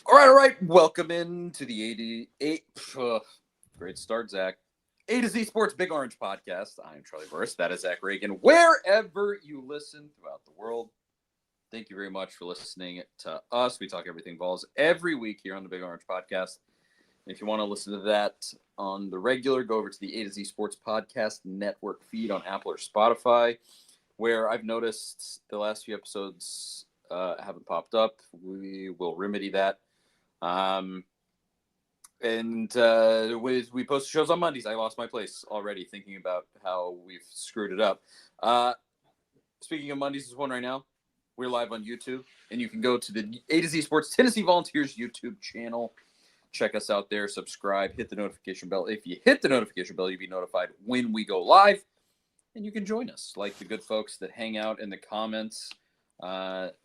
All right. Welcome in to the 88. Great start, Zach. A to Z Sports Big Orange Podcast. I'm Charlie Burris. That is Zach Reagan. Wherever you listen throughout the world, thank you very much for listening to us. We talk everything balls every week here on the Big Orange Podcast. And if you want to listen to that on the regular, go over to the A to Z Sports Podcast Network feed on Apple or Spotify, where I've noticed the last few episodes haven't popped up. We will remedy that. We post shows on Mondays. I lost my place already thinking about how we've screwed it up. Speaking of Mondays, there's one right now. We're live on YouTube, and you can go to the A to Z Sports Tennessee Volunteers YouTube channel. Check us out there. Subscribe. Hit the notification bell. If you hit the notification bell, you'll be notified when we go live, and you can join us like the good folks that hang out in the comments.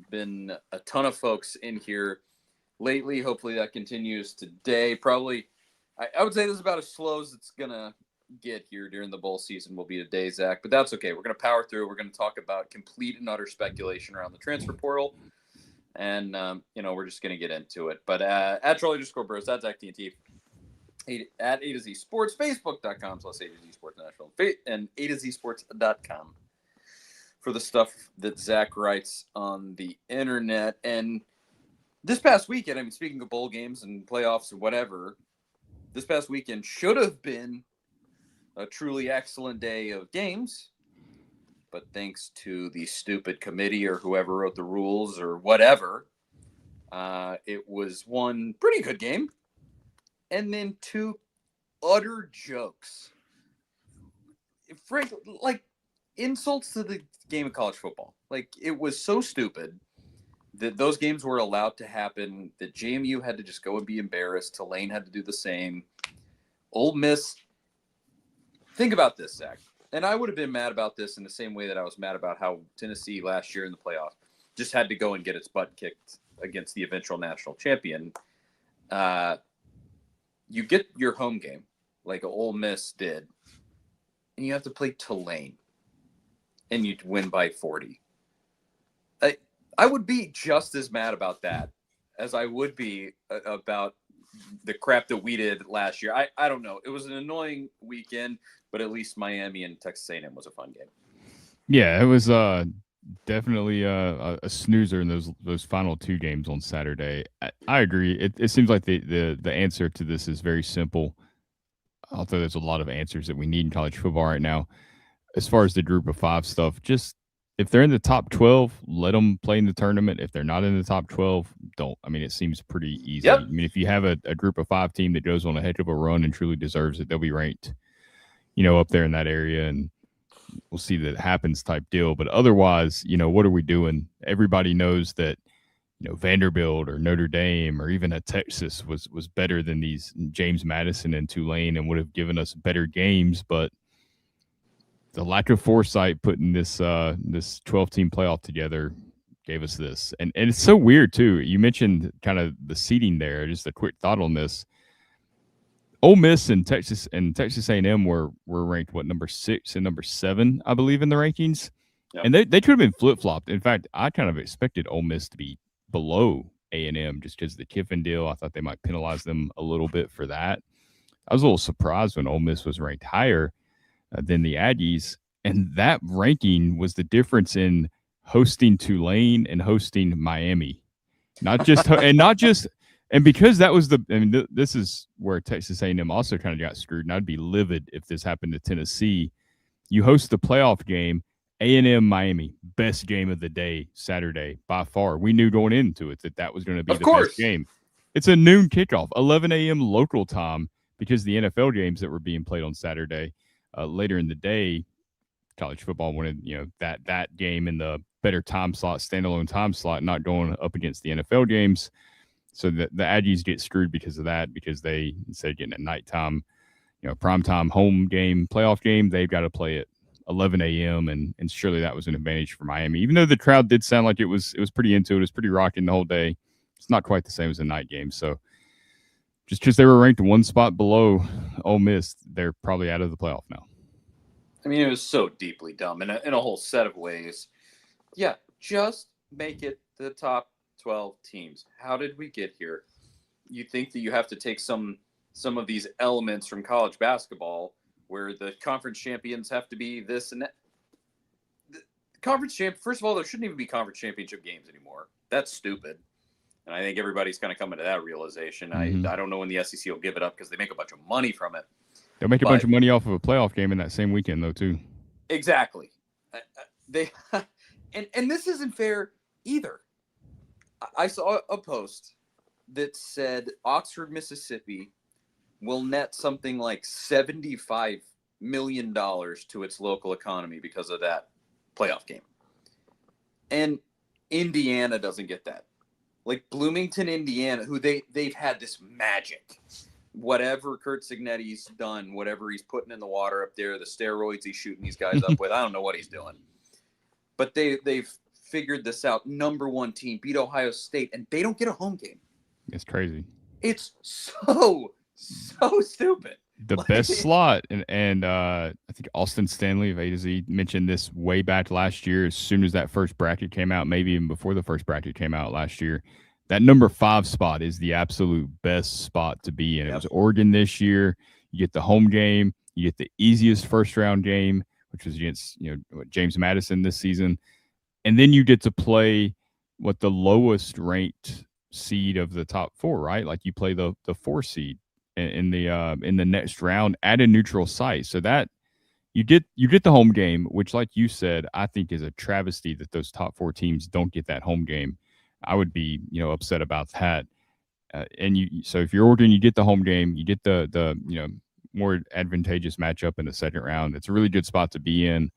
Been a ton of folks in here lately. Hopefully that continues today. Probably, I would say this is about as slow as it's going to get here during the bowl season will be today, Zach. But that's okay. We're going to power through. We're going to talk about complete and utter speculation around the transfer portal. And, we're just going to get into it. But at Charlie_Burris, that's Zach TNT. At A to Z Sports, Facebook.com/A to Z Sports National, and A to Z Sports.com for the stuff that Zach writes on the internet. And this past weekend, speaking of bowl games and playoffs and whatever, this past weekend should have been a truly excellent day of games. But thanks to the stupid committee or whoever wrote the rules or whatever, it was one pretty good game. And then two utter jokes. Frank, like insults to the game of college football. Like, it was so stupid that those games were allowed to happen, that JMU had to just go and be embarrassed. Tulane had to do the same. Ole Miss, think about this, Zach. And I would have been mad about this in the same way that I was mad about how Tennessee last year in the playoffs just had to go and get its butt kicked against the eventual national champion. You get your home game, like Ole Miss did, and you have to play Tulane, and you win by 40. I would be just as mad about that as I would be about the crap that we did last year. I don't know. It was an annoying weekend, but at least Miami and Texas A&M was a fun game. Yeah, it was definitely a snoozer in those final two games on Saturday. I agree. It seems like the answer to this is very simple. Although there's a lot of answers that we need in college football right now. As far as the group of five stuff, just if they're in the top 12, let them play in the tournament. If they're not in the top 12, don't. It seems pretty easy. Yep. If you have a group of five team that goes on a heck of a run and truly deserves it, they'll be ranked, up there in that area, and we'll see that happens type deal. But otherwise, what are we doing? Everybody knows that, Vanderbilt or Notre Dame or even a Texas was better than these James Madison and Tulane and would have given us better games, but the lack of foresight putting this 12-team playoff together gave us this. And it's so weird too. You mentioned kind of the seeding there. Just a quick thought on this. Ole Miss and Texas A&M were ranked number 6 and number 7, I believe, in the rankings. Yep. And they could have been flip-flopped. In fact, I kind of expected Ole Miss to be below A&M just because of the Kiffin deal. I thought they might penalize them a little bit for that. I was a little surprised when Ole Miss was ranked higher than the Aggies, and that ranking was the difference in hosting Tulane and hosting Miami, and because that was this is where Texas A&M also kind of got screwed. And I'd be livid if this happened to Tennessee. You host the playoff game, A&M Miami, best game of the day Saturday by far. We knew going into it that was going to be best game. It's a noon kickoff, 11 a.m. local time, because the NFL games that were being played on Saturday. Later in the day, college football wanted that game in the better time slot, standalone time slot, not going up against the NFL games. So the Aggies get screwed because of that, because they, instead of getting a nighttime, primetime home game, playoff game, they've got to play at 11 a.m. And surely that was an advantage for Miami, even though the crowd did sound like it was pretty into it. It was pretty rocking the whole day. It's not quite the same as a night game. So just because they were ranked one spot below Ole Miss, they're probably out of the playoff now. It was so deeply dumb in a whole set of ways. Yeah, just make it the top 12 teams. How did we get here? you think that you have to take some of these elements from college basketball, where the conference champions have to be this and that. First of all, there shouldn't even be conference championship games anymore. That's stupid. And I think everybody's kind of coming to that realization. Mhm. I don't know when the SEC will give it up because they make a bunch of money from it. They'll make a bunch of money off of a playoff game in that same weekend, though, too. Exactly. They and this isn't fair either. I saw a post that said Oxford, Mississippi will net something like $75 million to its local economy because of that playoff game. And Indiana doesn't get that. Like Bloomington, Indiana, who they've had this magic. Whatever Kurt Signetti's done, whatever he's putting in the water up there, the steroids he's shooting these guys up with, I don't know what he's doing. But they've figured this out. Number one team, beat Ohio State, and they don't get a home game. It's crazy. It's so stupid. The best slot, and I think Austin Stanley of A to Z mentioned this way back last year. As soon as that first bracket came out, maybe even before the first bracket came out last year, that number 5 spot is the absolute best spot to be in. Yep. It was Oregon this year. You get the home game, you get the easiest first round game, which was against James Madison this season, and then you get to play what the lowest ranked seed of the top 4, right? Like you play the 4 seed in the next round at a neutral site, so that you get the home game, which, like you said, I think is a travesty that those top 4 teams don't get that home game. I would be upset about that. So if you're Oregon, you get the home game, you get the more advantageous matchup in the second round. It's a really good spot to be in.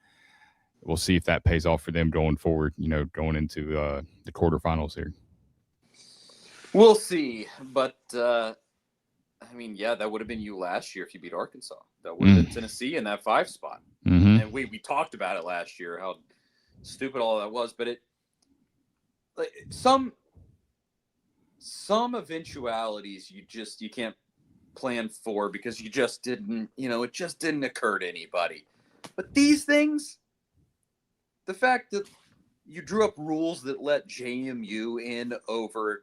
We'll see if that pays off for them going forward. Going into the quarterfinals here. We'll see, but that would have been you last year if you beat Arkansas. That would have been Tennessee in that 5 spot. Mm-hmm. And we talked about it last year, how stupid all that was. But some eventualities you can't plan for because you just didn't, it just didn't occur to anybody. But these things, the fact that you drew up rules that let JMU in over,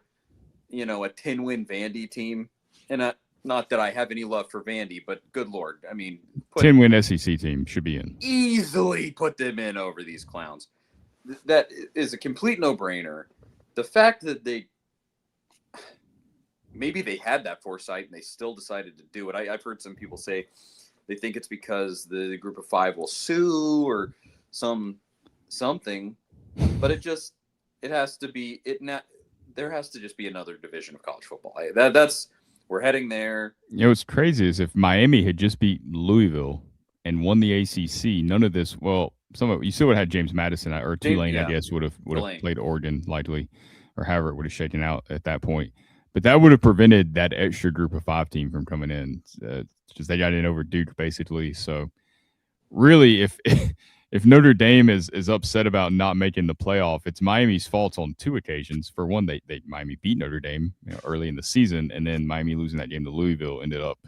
a 10-win Vandy team, and not that I have any love for Vandy, but good Lord, 10-win SEC team should be in. Easily put them in over these clowns. That is a complete no-brainer. The fact that maybe they had that foresight and they still decided to do it. I've heard some people say they think it's because the group of 5 will sue or something, but there has to just be another division of college football. We're heading there. What's crazy is if Miami had just beat Louisville and won the ACC, none of this. Well, you still would have had James Madison or Tulane. I guess would have played Oregon likely, or however it would have shaken out at that point. But that would have prevented that extra group of 5 team from coming in. Just they got in over Duke basically. So really, if Notre Dame is upset about not making the playoff, it's Miami's fault on 2 occasions. For one, Miami beat Notre Dame early in the season, and then Miami losing that game to Louisville ended up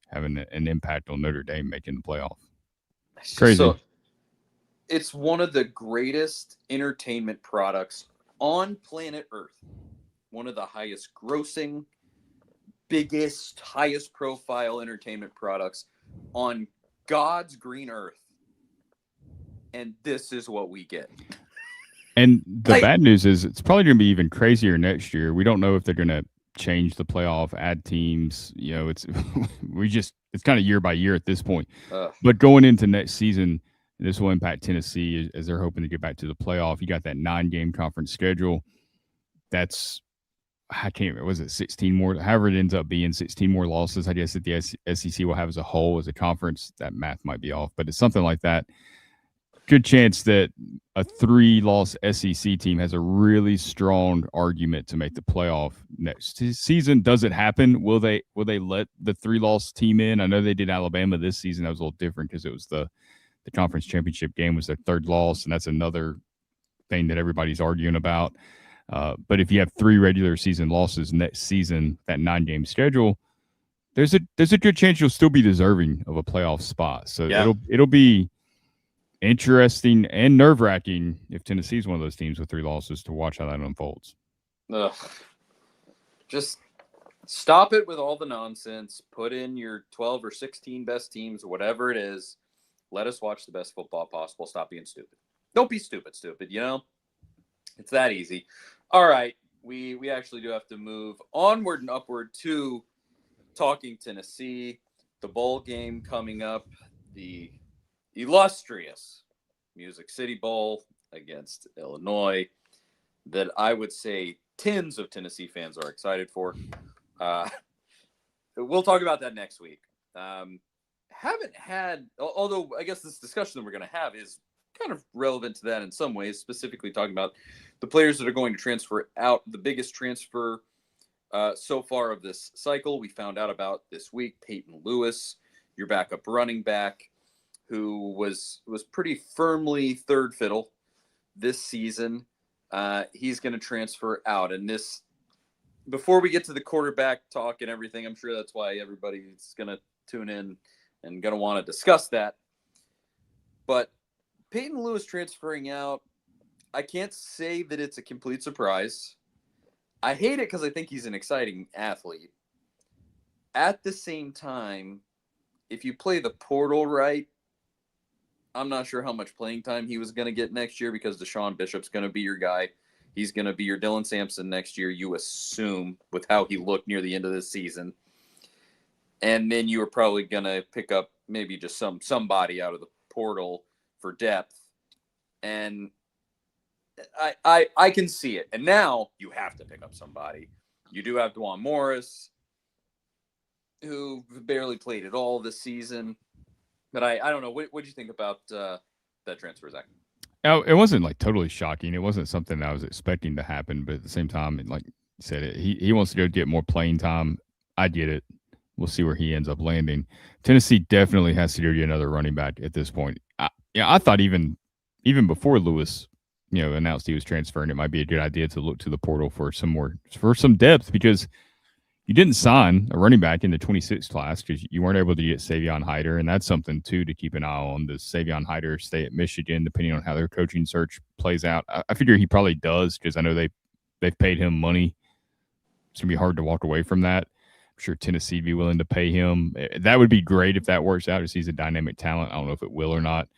having an impact on Notre Dame making the playoff. Crazy. So, it's one of the greatest entertainment products on planet Earth. One of the highest grossing, biggest, highest profile entertainment products on God's green earth. And this is what we get. And the bad news is it's probably going to be even crazier next year. We don't know if they're going to change the playoff, add teams. It's kind of year by year at this point. But going into next season, this will impact Tennessee as they're hoping to get back to the playoff. You got that 9-game conference schedule. That's, I can't remember, was it 16 more? However it ends up being, 16 more losses, I guess, that the SEC will have as a whole, as a conference. That math might be off, but it's something like that. Good chance that a 3-loss SEC team has a really strong argument to make the playoff next season. Does it happen? Will they let the 3-loss team in? I know they did Alabama this season. That was a little different because it was the conference championship game was their 3rd loss, and that's another thing that everybody's arguing about. But if you have 3 regular season losses next season, that 9-game schedule, there's a good chance you'll still be deserving of a playoff spot. So it'll be interesting and nerve-wracking if Tennessee is one of those teams with 3 losses to watch how that unfolds. Just Stop it with all the nonsense. Put in your 12 or 16 best teams, or whatever it is. Let us watch the best football possible. Stop being stupid. Don't be stupid, you know? It's that easy. All right. We actually do have to move onward and upward to talking Tennessee, the bowl game coming up, the illustrious Music City Bowl against Illinois that I would say tens of Tennessee fans are excited for. We'll talk about that next week. Haven't had, although I guess this discussion that we're going to have is kind of relevant to that in some ways, specifically talking about the players that are going to transfer out. The biggest transfer so far of this cycle we found out about this week, Peyton Lewis, your backup running back, who was pretty firmly third fiddle this season. He's going to transfer out. And this, before we get to the quarterback talk and everything, I'm sure that's why everybody's going to tune in and going to want to discuss that. But Peyton Lewis transferring out, I can't say that it's a complete surprise. I hate it because I think he's an exciting athlete. At the same time, if you play the portal right, I'm not sure how much playing time he was going to get next year because Deshaun Bishop's going to be your guy. He's going to be your Dylan Sampson next year, you assume, with how he looked near the end of the season. And then you were probably going to pick up maybe just somebody out of the portal for depth. And I can see it. And now you have to pick up somebody. You do have DeJuan Morris, who barely played at all this season. But I don't know. What do you think about that transfer, Zach? It wasn't like totally shocking. It wasn't something I was expecting to happen. But at the same time, like you said, he wants to go get more playing time. I get it. We'll see where he ends up landing. Tennessee definitely has to go get another running back at this point. I thought even before Lewis, announced he was transferring, it might be a good idea to look to the portal for some depth, because you didn't sign a running back in the 26 class because you weren't able to get Savion Hyder, and that's something too to keep an eye on. Does Savion Hyder stay at Michigan, depending on how their coaching search plays out? I figure he probably does, because I know they've paid him money. It's gonna be hard to walk away from that. I'm sure Tennessee would be willing to pay him. That would be great if that works out, because he's a dynamic talent. I don't know if it will or not.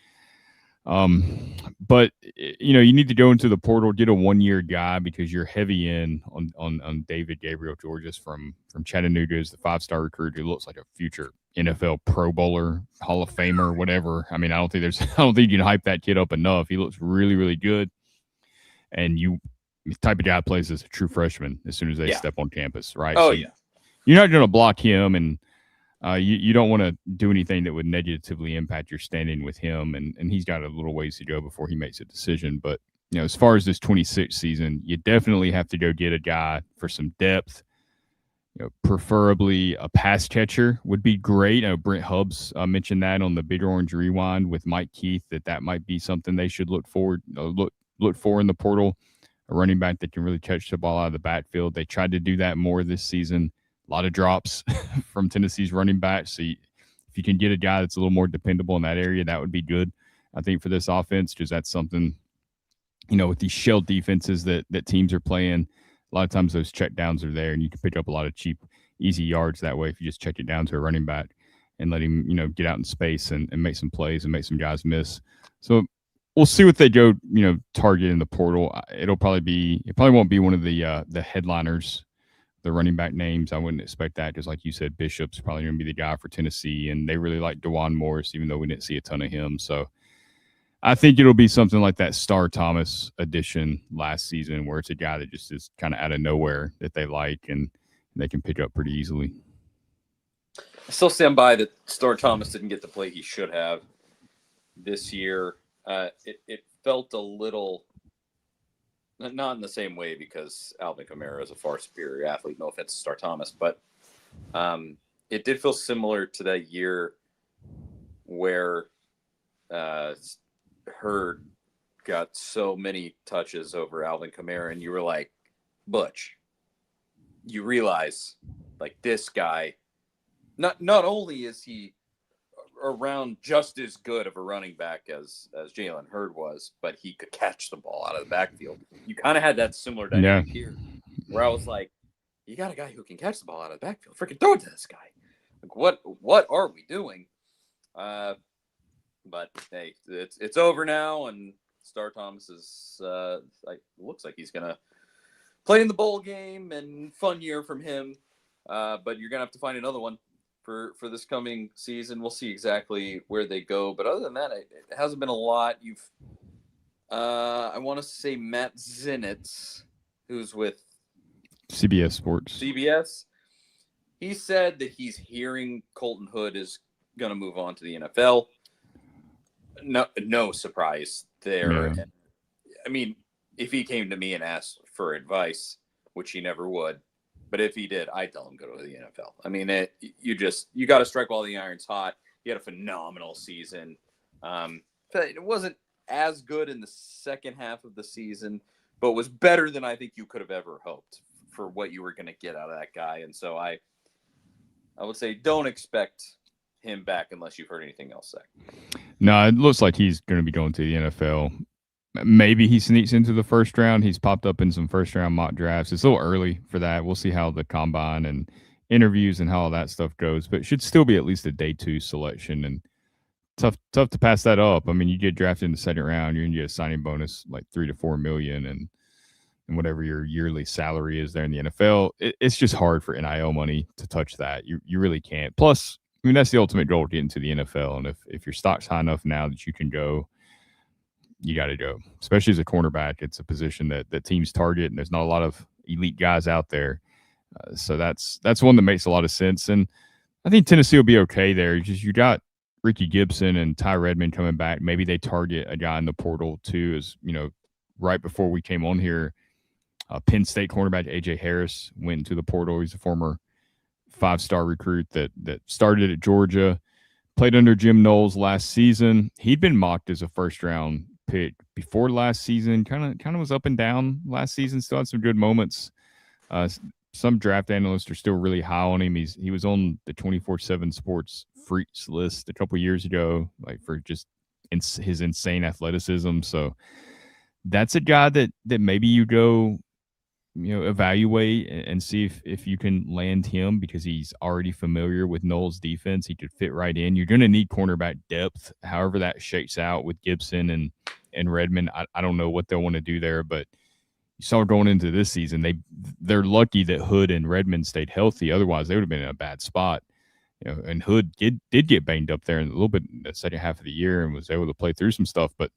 But you need to go into the portal, get a 1-year guy, because you're heavy in on David Gabriel Georges from Chattanooga, is the 5-star recruit who looks like a future NFL Pro Bowler, Hall of Famer, whatever. I mean, I don't think you can hype that kid up enough. He looks really, really good. And the type of guy plays as a true freshman as soon as they step on campus, right? Oh, so yeah. You're not going to block him, and you don't want to do anything that would negatively impact your standing with him, and he's got a little ways to go before he makes a decision. But as far as this 26 season, you definitely have to go get a guy for some depth. Preferably a pass catcher would be great. Brent Hubbs mentioned that on the Big Orange Rewind with Mike Keith, that might be something they should look for in the portal. A running back that can really catch the ball out of the backfield. They tried to do that more this season. A lot of drops from Tennessee's running backs. So if you can get a guy that's a little more dependable in that area, that would be good, I think, for this offense, because that's something, with these shell defenses that teams are playing, a lot of times those check downs are there, and you can pick up a lot of cheap, easy yards that way if you just check it down to a running back and let him, get out in space and make some plays and make some guys miss. So we'll see what they go, target in the portal. It probably won't be one of the headliners, the running back names. I wouldn't expect that, because like you said, Bishop's probably going to be the guy for Tennessee, and they really like DeJuan Morris, even though we didn't see a ton of him. So I think it'll be something like that Star Thomas edition last season, where it's a guy that just is kind of out of nowhere that they like and they can pick up pretty easily. I still stand by that Star Thomas didn't get the play he should have this year. It felt a little, not in the same way, because Alvin Kamara is a far superior athlete. No offense to Star Thomas, but it did feel similar to that year where Hurd got so many touches over Alvin Kamara, and you were like, Butch, you realize, like, this guy, not only is he around just as good of a running back as Jalen Hurd was, but he could catch the ball out of the backfield. You kind of had that similar dynamic here, where I was like, you got a guy who can catch the ball out of the backfield. Freaking throw it to this guy. Like, what are we doing? But hey, it's over now, and Star Thomas is looks like he's gonna play in the bowl game, and fun year from him. But you're gonna have to find another one for this coming season. We'll see exactly where they go. But other than that, it hasn't been a lot. You've I want to say Matt Zenitz, who's with CBS Sports. CBS. He said that he's hearing Colton Hood is going to move on to the NFL. No surprise there. Yeah. I mean, if he came to me and asked for advice, which he never would, but if he did, I'd tell him go to the NFL. I mean, you got to strike while the iron's hot. He had a phenomenal season. It wasn't as good in the second half of the season, but was better than I think you could have ever hoped for what you were going to get out of that guy. And so I would say don't expect him back unless you've heard anything else, Zach. No, it looks like he's going to be going to the NFL. Maybe he sneaks into the first round. He's popped up in some first round mock drafts. It's a little early for that. We'll see how the combine and interviews and how all that stuff goes, but it should still be at least a day 2 selection, and tough to pass that up. I mean, you get drafted in the second round, you're going to get a signing bonus like $3 to $4 million and whatever your yearly salary is there in the NFL. It's just hard for NIL money to touch that. You really can't. Plus, I mean, that's the ultimate goal, to get into the NFL. And if your stock's high enough now that you can go, you got to go. Especially as a cornerback, it's a position that teams target, and there's not a lot of elite guys out there. So that's one that makes a lot of sense. And I think Tennessee will be okay there. You got Ricky Gibson and Ty Redmond coming back. Maybe they target a guy in the portal too. As you know, right before we came on here, Penn State cornerback AJ Harris went into the portal. He's a former 5-star recruit that started at Georgia, played under Jim Knowles last season. He'd been mocked as a first-round pick before last season. Kind of was up and down last season. Still had some good moments. Some draft analysts are still really high on him. He was on the 24/7 Sports Freaks list a couple years ago, like for just his insane athleticism. So that's a guy that maybe you go, evaluate and see if you can land him, because he's already familiar with Knowles' defense. He could fit right in. You're going to need cornerback depth, however that shakes out with Gibson and Redmond. I don't know what they'll want to do there, but you saw going into this season, they're lucky that Hood and Redmond stayed healthy. Otherwise, they would have been in a bad spot. And Hood did get banged up there in a little bit in the second half of the year and was able to play through some stuff. But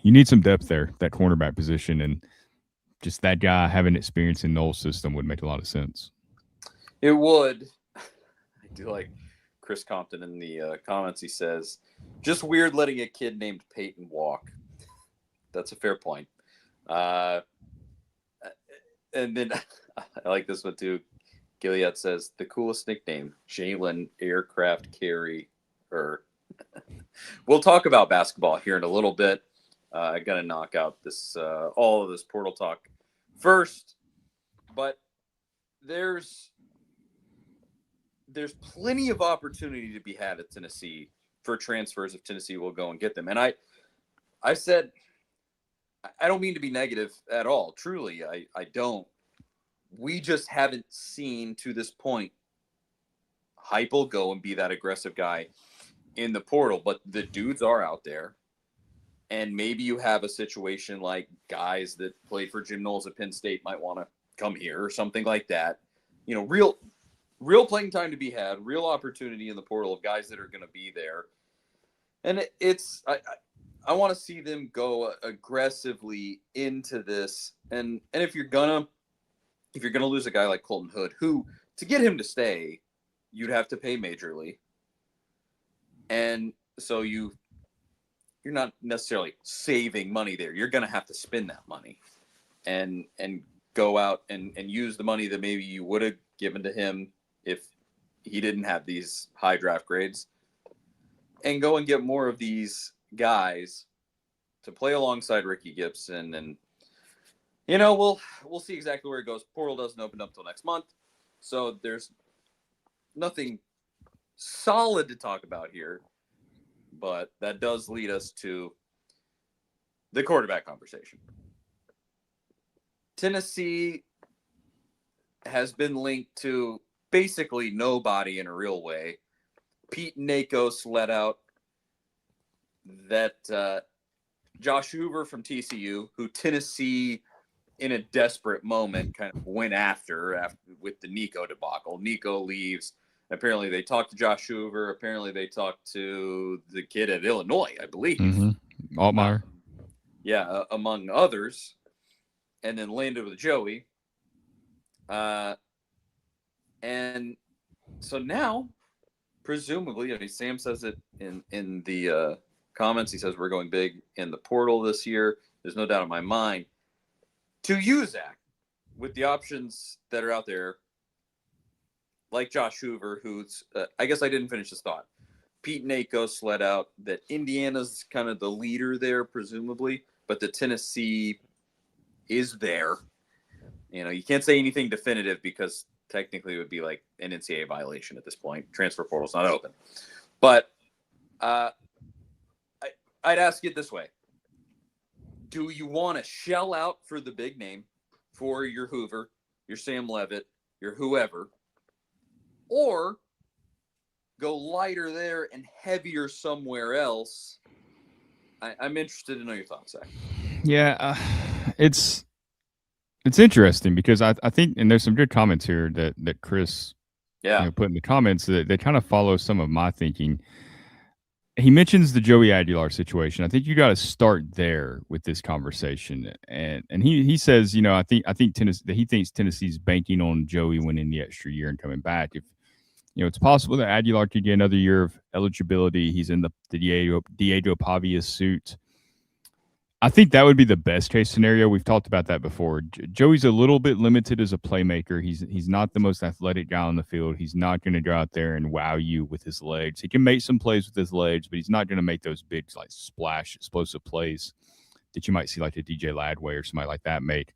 you need some depth there, that cornerback position, and just that guy having experience in Knowles' system would make a lot of sense. It would. I do like Chris Compton in the comments. He says, just weird letting a kid named Peyton walk. That's a fair point. And then I like this one too. Gilead says, the coolest nickname, Jalen Aircraft Carrier. We'll talk about basketball here in a little bit. I got to knock out this all of this portal talk first, but there's plenty of opportunity to be had at Tennessee for transfers if Tennessee will go and get them. And I said, I don't mean to be negative at all. Truly, I don't. We just haven't seen to this point Heupel go and be that aggressive guy in the portal, but the dudes are out there. And maybe you have a situation like guys that played for Jim Knowles at Penn State might want to come here or something like that. Real playing time to be had, real opportunity in the portal of guys that are going to be there. And I want to see them go aggressively into this. And if you're gonna lose a guy like Colton Hood, who to get him to stay, you'd have to pay majorly. And so you're not necessarily saving money there. You're going to have to spend that money and go out and use the money that maybe you would have given to him if he didn't have these high draft grades, and go and get more of these guys to play alongside Ricky Gibson. And, we'll see exactly where it goes. Portal doesn't open up till next month. So there's nothing solid to talk about here. But that does lead us to the quarterback conversation. Tennessee, has been linked to basically nobody in a real way. Pete Nakos let out that Josh Hoover from TCU, who Tennessee in a desperate moment kind of went after with the Nico debacle. Nico leaves. Apparently they talked to Josh Hoover. Apparently they talked to the kid at Illinois, I believe. Mm-hmm. Altmaier. Among others. And then landed with Joey. And so now, presumably, I mean, Sam says it in the comments. He says we're going big in the portal this year. There's no doubt in my mind. To you, Zach, with the options that are out there, like Josh Hoover, who's I guess I didn't finish this thought. Pete Nakos let out that Indiana's kind of the leader there, presumably, but the Tennessee is there. You know, you can't say anything definitive because technically it would be like an NCAA violation at this point. Transfer portal's not open. But I'd ask it this way. Do you want to shell out for the big name, for your Hoover, your Sam Levitt, your whoever, or go lighter there and heavier somewhere else? I'm interested to know your thoughts, Zach. Yeah, it's interesting because I think, and there's some good comments here that Chris put in the comments that they kind of follow some of my thinking. He mentions the Joey Aguilar situation. I think you got to start there with this conversation. And he says, you know, I think Tennessee, that he thinks Tennessee's banking on Joey winning the extra year and coming back. If you know, it's possible that Aguilar could get another year of eligibility. He's in the Diego Pavia suit. I think that would be the best case scenario. We've talked about that before. Joey's a little bit limited as a playmaker. He's not the most athletic guy on the field. He's not going to go out there and wow you with his legs. He can make some plays with his legs, but he's not going to make those big, like, splash, explosive plays that you might see like a DJ Ladway or somebody like that make.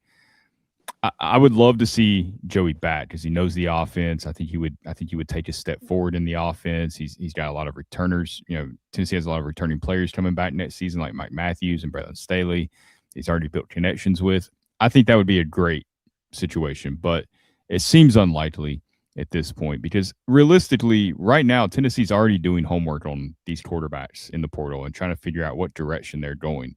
I would love to see Joey back because he knows the offense. I think he would take a step forward in the offense. He's got a lot of returners. You know, Tennessee has a lot of returning players coming back next season, like Mike Matthews and Braylon Staley. He's already built connections with. I think that would be a great situation, but it seems unlikely at this point because realistically, right now, Tennessee's already doing homework on these quarterbacks in the portal and trying to figure out what direction they're going.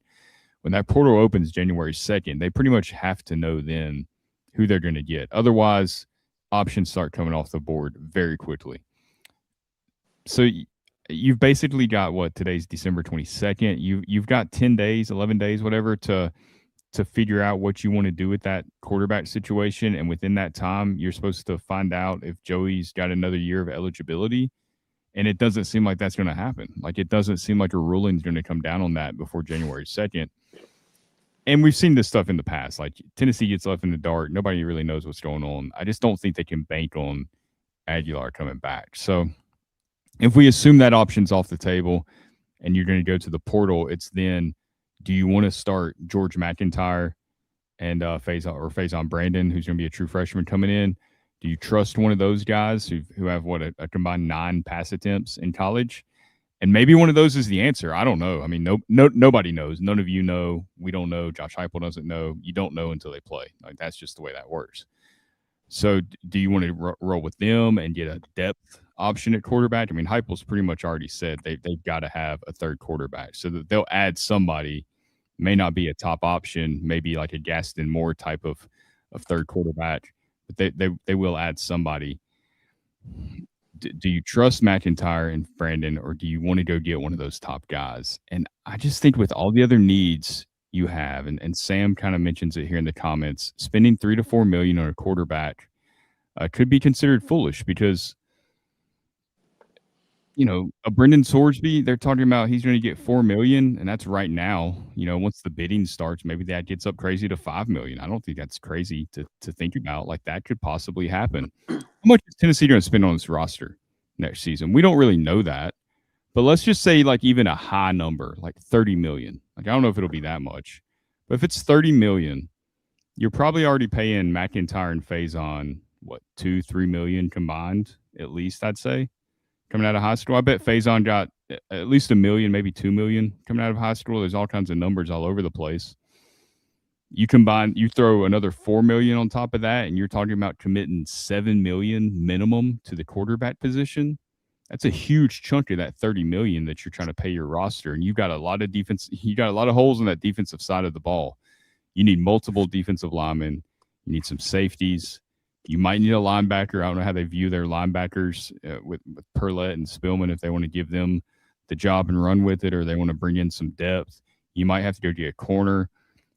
When that portal opens January 2nd, they pretty much have to know then who they're going to get. Otherwise, options start coming off the board very quickly. So you've basically got today's December 22nd. You've got 10 days, 11 days, whatever, to figure out what you want to do with that quarterback situation. And within that time, you're supposed to find out if Joey's got another year of eligibility. And it doesn't seem like that's going to happen. Like, it doesn't seem like a ruling is going to come down on that before January 2nd. And we've seen this stuff in the past. Like, Tennessee gets left in the dark. Nobody really knows what's going on. I just don't think they can bank on Aguilar coming back. So if we assume that option's off the table and you're going to go to the portal, it's then, do you want to start George McIntyre and Faison Brandon, who's going to be a true freshman coming in? Do you trust one of those guys who have a combined 9 pass attempts in college? And maybe one of those is the answer. I don't know. I mean, nobody knows. None of you know. We don't know. Josh Heupel doesn't know. You don't know until they play. Like, that's just the way that works. So do you want to roll with them and get a depth option at quarterback? I mean, Heupel's pretty much already said they've got to have a third quarterback. So that they'll add somebody, may not be a top option, maybe like a Gaston Moore type of third quarterback, but they will add somebody. Do you trust McIntyre and Brandon, or do you want to go get one of those top guys? And I just think with all the other needs you have, and Sam kind of mentions it here in the comments, spending $3 to $4 million on a quarterback could be considered foolish because, you know, a Brendan Sorsby, they're talking about he's going to get $4 million, and that's right now. You know, once the bidding starts, maybe that gets up crazy to $5 million. I don't think that's crazy to think about. Like, that could possibly happen. How much is Tennessee going to spend on this roster next season? We don't really know that, but let's just say like even a high number, like 30 million. Like, I don't know if it'll be that much, but if it's 30 million, you're probably already paying McIntyre and Faison, $2-3 million combined, at least, I'd say, coming out of high school. I bet Faison got at least $1 million, maybe $2 million coming out of high school. There's all kinds of numbers all over the place. You throw another 4 million on top of that, and you're talking about committing 7 million minimum to the quarterback position. That's a huge chunk of that 30 million that you're trying to pay your roster. And you've got a lot of defense, you got a lot of holes in that defensive side of the ball. You need multiple defensive linemen, you need some safeties. You might need a linebacker. I don't know how they view their linebackers with Perlette and Spillman, if they want to give them the job and run with it, or they want to bring in some depth. You might have to go get a corner.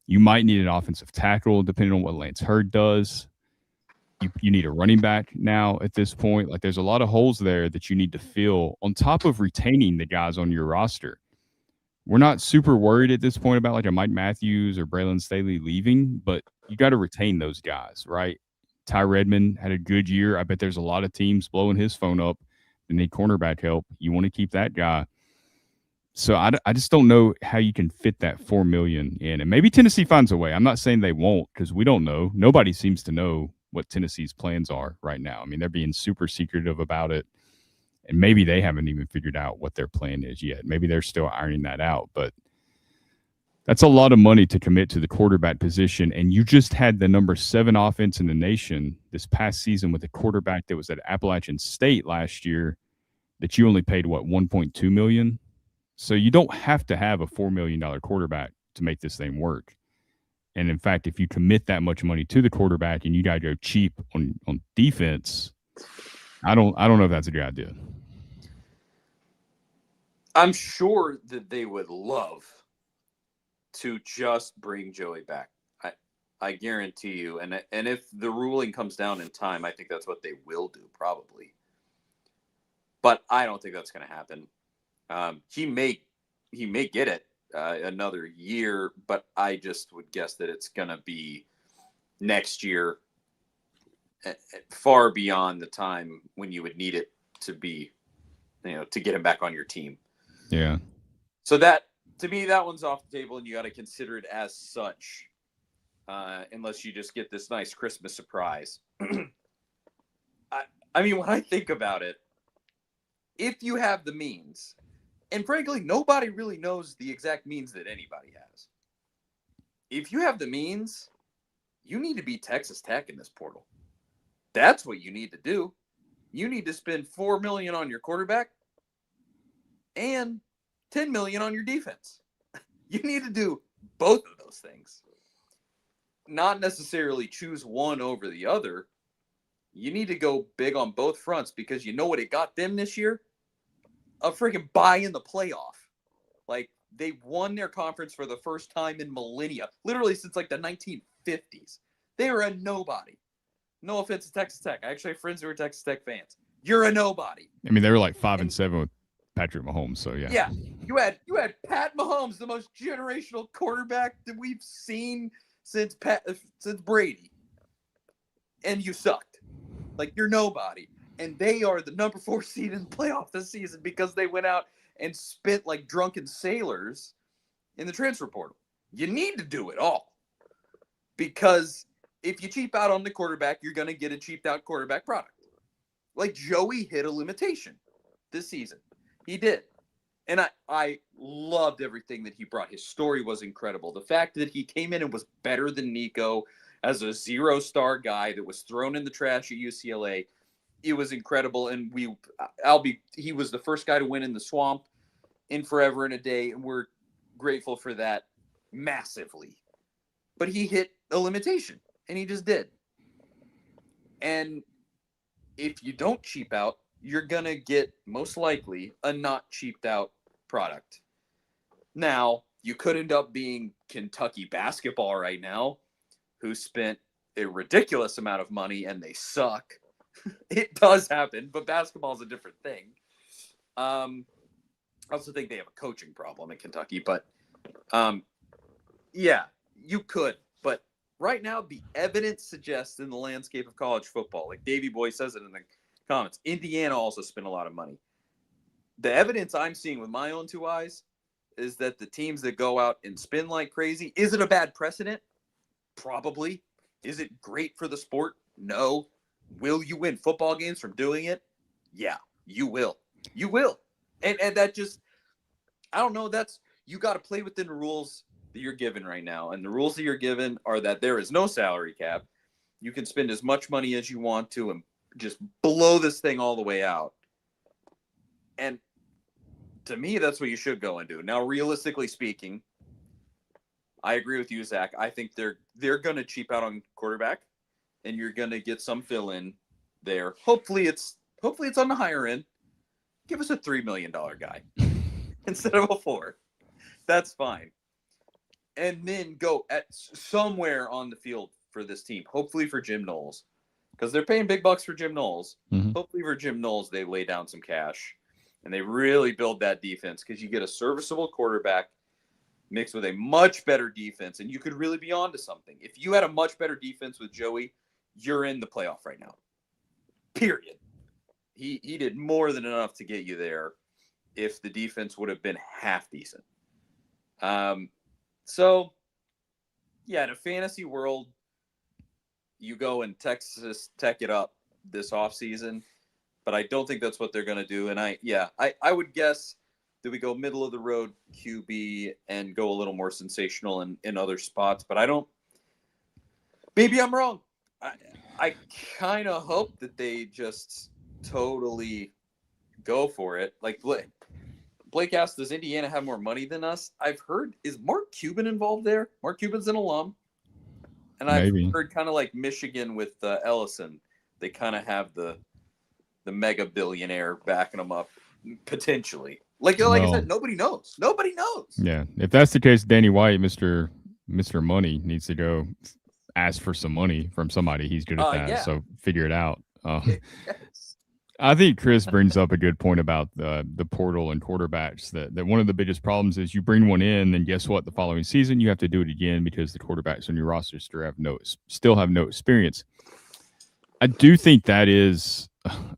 You might need an offensive tackle, depending on what Lance Hurd does. You need a running back now at this point. Like, there's a lot of holes there that you need to fill on top of retaining the guys on your roster. We're not super worried at this point about like a Mike Matthews or Braylon Staley leaving, but you got to retain those guys, right? Ty Redmond had a good year. I bet there's a lot of teams blowing his phone up and need cornerback help. You want to keep that guy. So I just don't know how you can fit that 4 million in. And maybe Tennessee finds a way. I'm not saying they won't, because we don't know. Nobody seems to know what Tennessee's plans are right now. I mean, they're being super secretive about it. And maybe they haven't even figured out what their plan is yet. Maybe they're still ironing that out. But that's a lot of money to commit to the quarterback position. And you just had the number 7 offense in the nation this past season with a quarterback that was at Appalachian State last year that you only paid, what, $1.2 million? So you don't have to have a $4 million quarterback to make this thing work. And in fact, if you commit that much money to the quarterback and you got to go cheap on defense, I don't know if that's a good idea. I'm sure that they would love to just bring Joey back. I guarantee you. And if the ruling comes down in time, I think that's what they will do, probably. But I don't think that's going to happen. He may get it another year, but I just would guess that it's going to be next year, far beyond the time when you would need it to be, to get him back on your team. Yeah. So that, to me, that one's off the table, and you got to consider it as such, unless you just get this nice Christmas surprise. I mean, when I think about it, if you have the means, and frankly, nobody really knows the exact means that anybody has. If you have the means, you need to be Texas Tech in this portal. That's what you need to do. You need to spend $4 million on your quarterback and $10 million on your defense. You need to do both of those things. Not necessarily choose one over the other. You need to go big on both fronts, because you know what it got them this year? A freaking bye in the playoff. Like, they won their conference for the first time in millennia, literally since like the 1950s. They were a nobody. No offense to Texas Tech. I actually have friends who are Texas Tech fans. You're a nobody. I mean, they were like 5-7 with Patrick Mahomes, so yeah. Yeah, you had Pat Mahomes, the most generational quarterback that we've seen since Brady, and you sucked. Like, you're nobody. And they are the number 4 seed in the playoff this season because they went out and spent like drunken sailors in the transfer portal. You need to do it all, because if you cheap out on the quarterback, you're going to get a cheaped out quarterback product. Like, Joey hit a limitation this season. He did. And I loved everything that he brought. His story was incredible. The fact that he came in and was better than Nico as a 0-star guy that was thrown in the trash at UCLA, it was incredible. And he was the first guy to win in the swamp in forever and a day, and we're grateful for that massively. But he hit a limitation, and he just did. And if you don't cheap out, you're going to get, most likely, a not cheaped out product. Now, you could end up being Kentucky basketball right now, who spent a ridiculous amount of money and they suck. It does happen, but basketball is a different thing. I also think they have a coaching problem in Kentucky, but yeah, you could. But right now, the evidence suggests in the landscape of college football, like Davey Boy says it in the comments, Indiana also spent a lot of money. The evidence I'm seeing with my own 2 eyes is that the teams that go out and spin like crazy, is it a bad precedent? Probably. Is it great for the sport? No. Will you win football games from doing it? Yeah, you will. You will. And that just, I don't know, you got to play within the rules. that you're given right now, and the rules that you're given are that there is no salary cap. You can spend as much money as you want to and just blow this thing all the way out. And to me, that's what you should go and do. Now, realistically speaking, I agree with you, Zach. I think they're going to cheap out on quarterback, and you're going to get some fill in there. Hopefully, it's on the higher end. Give us a $3 million guy instead of a 4. That's fine. And then go at somewhere on the field for this team. Hopefully for Jim Knowles, because they're paying big bucks for Jim Knowles. Mm-hmm. Hopefully for Jim Knowles, they lay down some cash and they really build that defense, because you get a serviceable quarterback mixed with a much better defense, and you could really be on to something. If you had a much better defense with Joey, you're in the playoff right now. Period. He did more than enough to get you there if the defense would have been half decent. So, yeah, in a fantasy world, you go and Texas Tech it up this offseason, but I don't think that's what they're going to do. And I would guess that we go middle of the road QB and go a little more sensational in other spots, but I don't. Maybe I'm wrong. I kind of hope that they just totally go for it. Like Blake asked, does Indiana have more money than us? I've heard, is Mark Cuban involved there? Mark Cuban's an alum. And I've heard kind of like Michigan with Ellison. They kind of have the mega billionaire backing them up potentially. Like I said, nobody knows. Nobody knows. Yeah. If that's the case, Danny White, Mr. Money, needs to go ask for some money from somebody. He's good at that. Yeah. So figure it out. Yes. I think Chris brings up a good point about the portal and quarterbacks. That one of the biggest problems is you bring one in, and guess what? The following season, you have to do it again because the quarterbacks on your roster still have no experience. I do think that is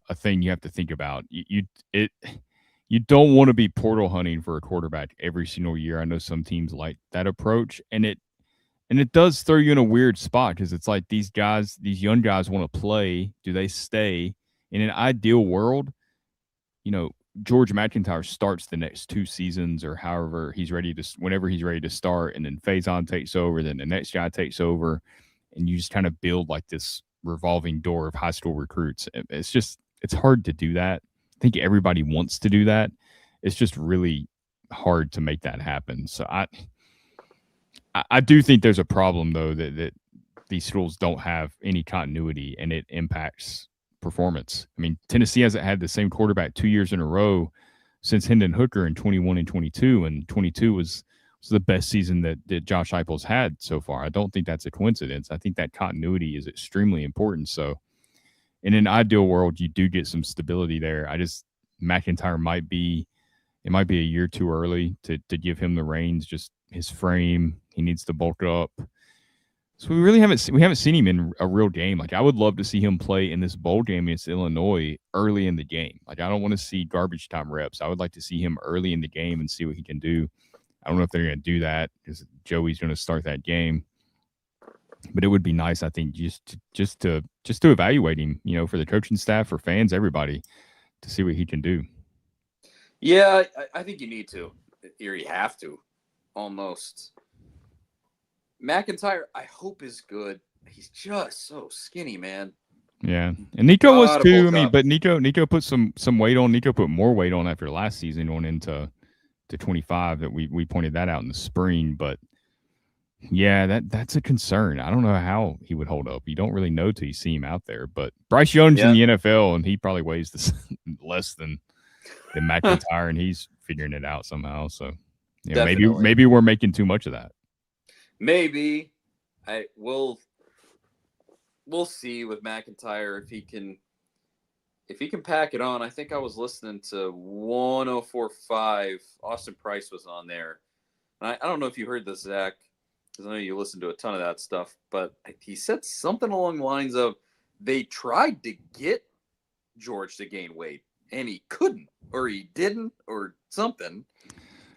a thing you have to think about. You don't want to be portal hunting for a quarterback every single year. I know some teams like that approach, and it does throw you in a weird spot because it's like these young guys want to play. Do they stay? In an ideal world, George McIntyre starts the next 2 seasons or however whenever he's ready to start, and then Faison takes over, then the next guy takes over, and you just kind of build like this revolving door of high school recruits. It's hard to do that. I think everybody wants to do that. It's just really hard to make that happen. So I do think there's a problem though that these schools don't have any continuity, and it impacts performance. I mean, Tennessee hasn't had the same quarterback 2 years in a row since Hendon Hooker in 21 and 22, and 22 was the best season that Josh Heupel's had so far. I don't think that's a coincidence. I think that continuity is extremely important. So in an ideal world, you do get some stability there. McIntyre might be a year too early to give him the reins, just his frame. He needs to bulk up. So we haven't seen him in a real game. Like, I would love to see him play in this bowl game against Illinois early in the game. Like, I don't want to see garbage time reps. I would like to see him early in the game and see what he can do. I don't know if they're going to do that because Joey's going to start that game. But it would be nice, I think, just to evaluate him, for the coaching staff, for fans, everybody, to see what he can do. Yeah, I think you need to, or you have to, almost. McIntyre, I hope, is good. He's just so skinny, man. Yeah, and Nico was too. I mean, but Nico put some weight on. Nico put more weight on after last season, going into 25. That we pointed that out in the spring. But yeah, that's a concern. I don't know how he would hold up. You don't really know till you see him out there. But Bryce Young's in the NFL, and he probably weighs less than McIntyre, and he's figuring it out somehow. So yeah, maybe we're making too much of that. Maybe we'll see with McIntyre if he can pack it on. I think I was listening to 104.5. Austin Price was on there. And I don't know if you heard this, Zach, because I know you listen to a ton of that stuff, but he said something along the lines of they tried to get George to gain weight and he couldn't, or he didn't, or something.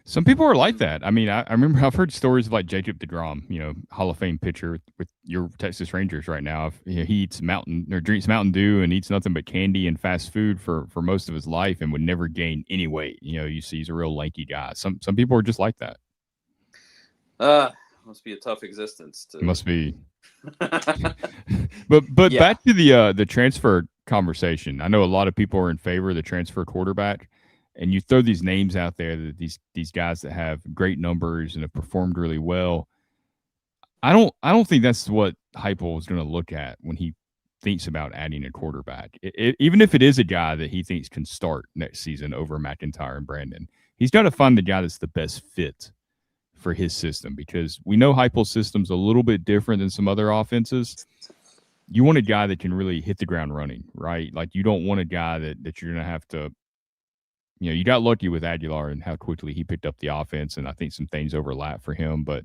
Some people are like that. I mean, I remember I've heard stories of like Jacob deGrom, Hall of Fame pitcher with your Texas Rangers right now. He eats drinks Mountain Dew and eats nothing but candy and fast food for most of his life and would never gain any weight. You see, he's a real lanky guy. Some people are just like that. Must be a tough existence It to. must be. But Yeah. back to the transfer conversation. I know a lot of people are in favor of the transfer quarterback, and you throw these names out there that these guys that have great numbers and have performed really well. I don't think that's what Heupel is going to look at when he thinks about adding a quarterback. Even if it is a guy that he thinks can start next season over McIntyre and Brandon, he's got to find the guy that's the best fit for his system, because we know Heupel's system's a little bit different than some other offenses. You want a guy that can really hit the ground running, right? Like, you don't want a guy that you're going to have to, you got lucky with Aguilar and how quickly he picked up the offense, and I think some things overlap for him, but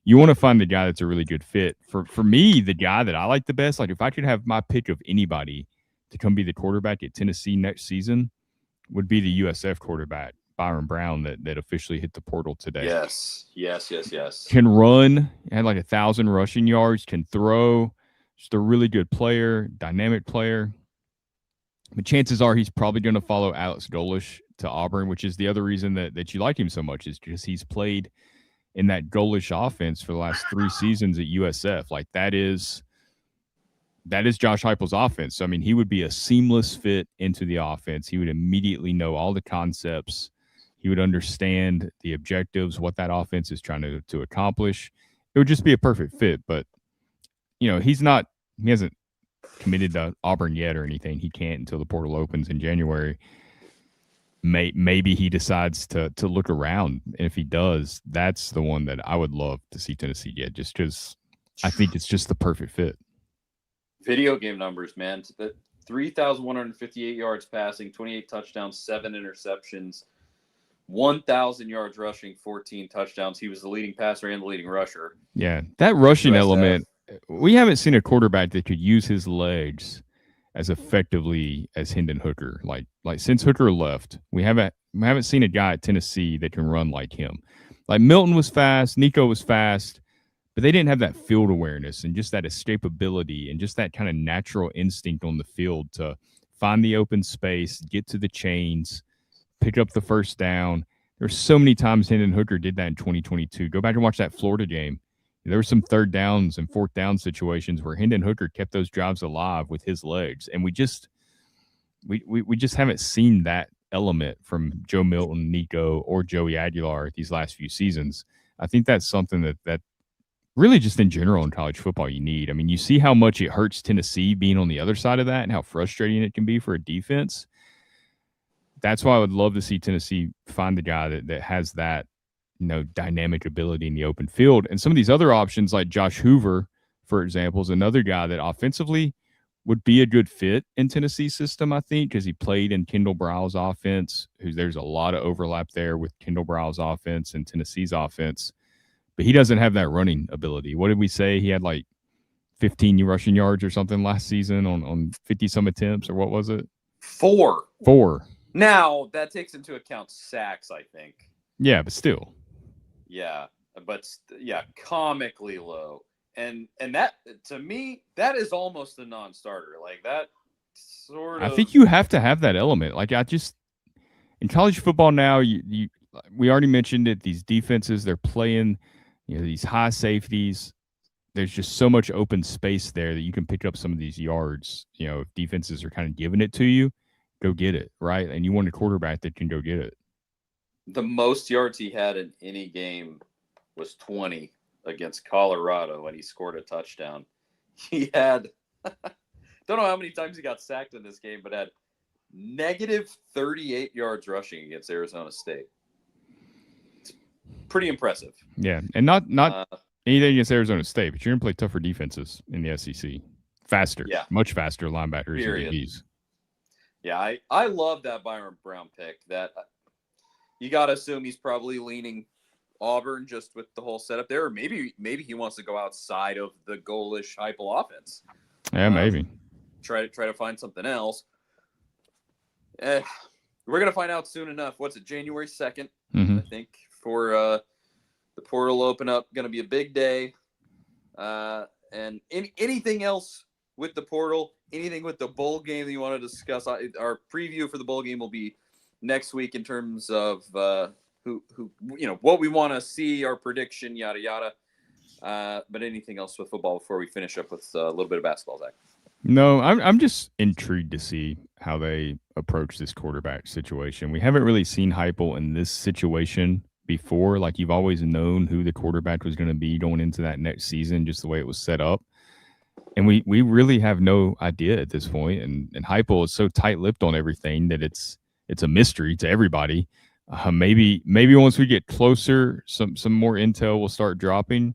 you want to find the guy that's a really good fit. For me, the guy that I like the best, like if I could have my pick of anybody to come be the quarterback at Tennessee next season, would be the USF quarterback, Byron Brown, that officially hit the portal today. Yes. Can run, had like 1,000 rushing yards, can throw, just a really good player, dynamic player. But chances are he's probably going to follow Alex Golesh to Auburn, which is the other reason that you like him so much, is because he's played in that Golesh offense for the last 3 seasons at USF. Like, that is Josh Heupel's offense. So, I mean, he would be a seamless fit into the offense. He would immediately know all the concepts. He would understand the objectives, what that offense is trying to accomplish. It would just be a perfect fit. But, he hasn't committed to Auburn yet or anything. He can't until the portal opens in January. Maybe he decides to look around, and if he does, that's the one that I would love to see Tennessee get, just because I think it's just the perfect fit. Video game numbers, man. 3,158 yards passing, 28 touchdowns, 7 interceptions, 1,000 yards rushing, 14 touchdowns. He was the leading passer and the leading rusher. Yeah, that rushing USF. element, we haven't seen a quarterback that could use his legs as effectively as Hendon Hooker. Like since Hooker left, we haven't seen a guy at Tennessee that can run like him. Like, Milton was fast, Nico was fast, but they didn't have that field awareness and just that escapability and just that kind of natural instinct on the field to find the open space, get to the chains, pick up the first down. There's so many times Hendon Hooker did that in 2022. Go back and watch that Florida game. There were some 3rd downs and 4th down situations where Hendon Hooker kept those drives alive with his legs, and we just haven't seen that element from Joe Milton, Nico, or Joey Aguilar these last few seasons. I think that's something that really, just in general in college football, you need. I mean, you see how much it hurts Tennessee being on the other side of that and how frustrating it can be for a defense. That's why I would love to see Tennessee find the guy that has that, dynamic ability in the open field. And some of these other options, like Josh Hoover, for example, is another guy that offensively would be a good fit in Tennessee's system, I think, because he played in Kendall Briles' offense. There's a lot of overlap there with Kendall Briles' offense and Tennessee's offense. But he doesn't have that running ability. What did we say? He had like 15 rushing yards or something last season on 50-some attempts, or what was it? 4. 4. Now, that takes into account sacks, I think. Yeah, but still. Yeah, but comically low. And that, to me, that is almost a non-starter. Like, that sort of. I think you have to have that element. Like, in college football now, we already mentioned it, these defenses, they're playing, these high safeties. There's just so much open space there that you can pick up some of these yards. If defenses are kind of giving it to you, go get it, right? And you want a quarterback that can go get it. The most yards he had in any game was 20 against Colorado, and he scored a touchdown. He had, don't know how many times he got sacked in this game, but had negative 38 yards rushing against Arizona State. It's pretty impressive. Yeah, and not anything against Arizona State, but you're going to play tougher defenses in the SEC. Faster, much faster linebackers and DBs. Yeah, I love that Byron Brown pick. That you got to assume he's probably leaning Auburn just with the whole setup there, or maybe he wants to go outside of the Golesh Heupel offense. Yeah, maybe try to find something else. We're gonna find out soon enough. What's it, January 2nd? Mm-hmm. I think for the portal open up, gonna be a big day. And anything else with the portal, anything with the bowl game that you want to discuss? Our preview for the bowl game will be next week in terms of what we want to see, our prediction, yada yada. But anything else with football before we finish up with a little bit of basketball, Zach? No, I'm just intrigued to see how they approach this quarterback situation. We haven't really seen Heupel in this situation before. Like, you've always known who the quarterback was going to be going into that next season, just the way it was set up. And we really have no idea at this point. And Heupel is so tight-lipped on everything that it's a mystery to everybody. Maybe once we get closer, some more intel will start dropping.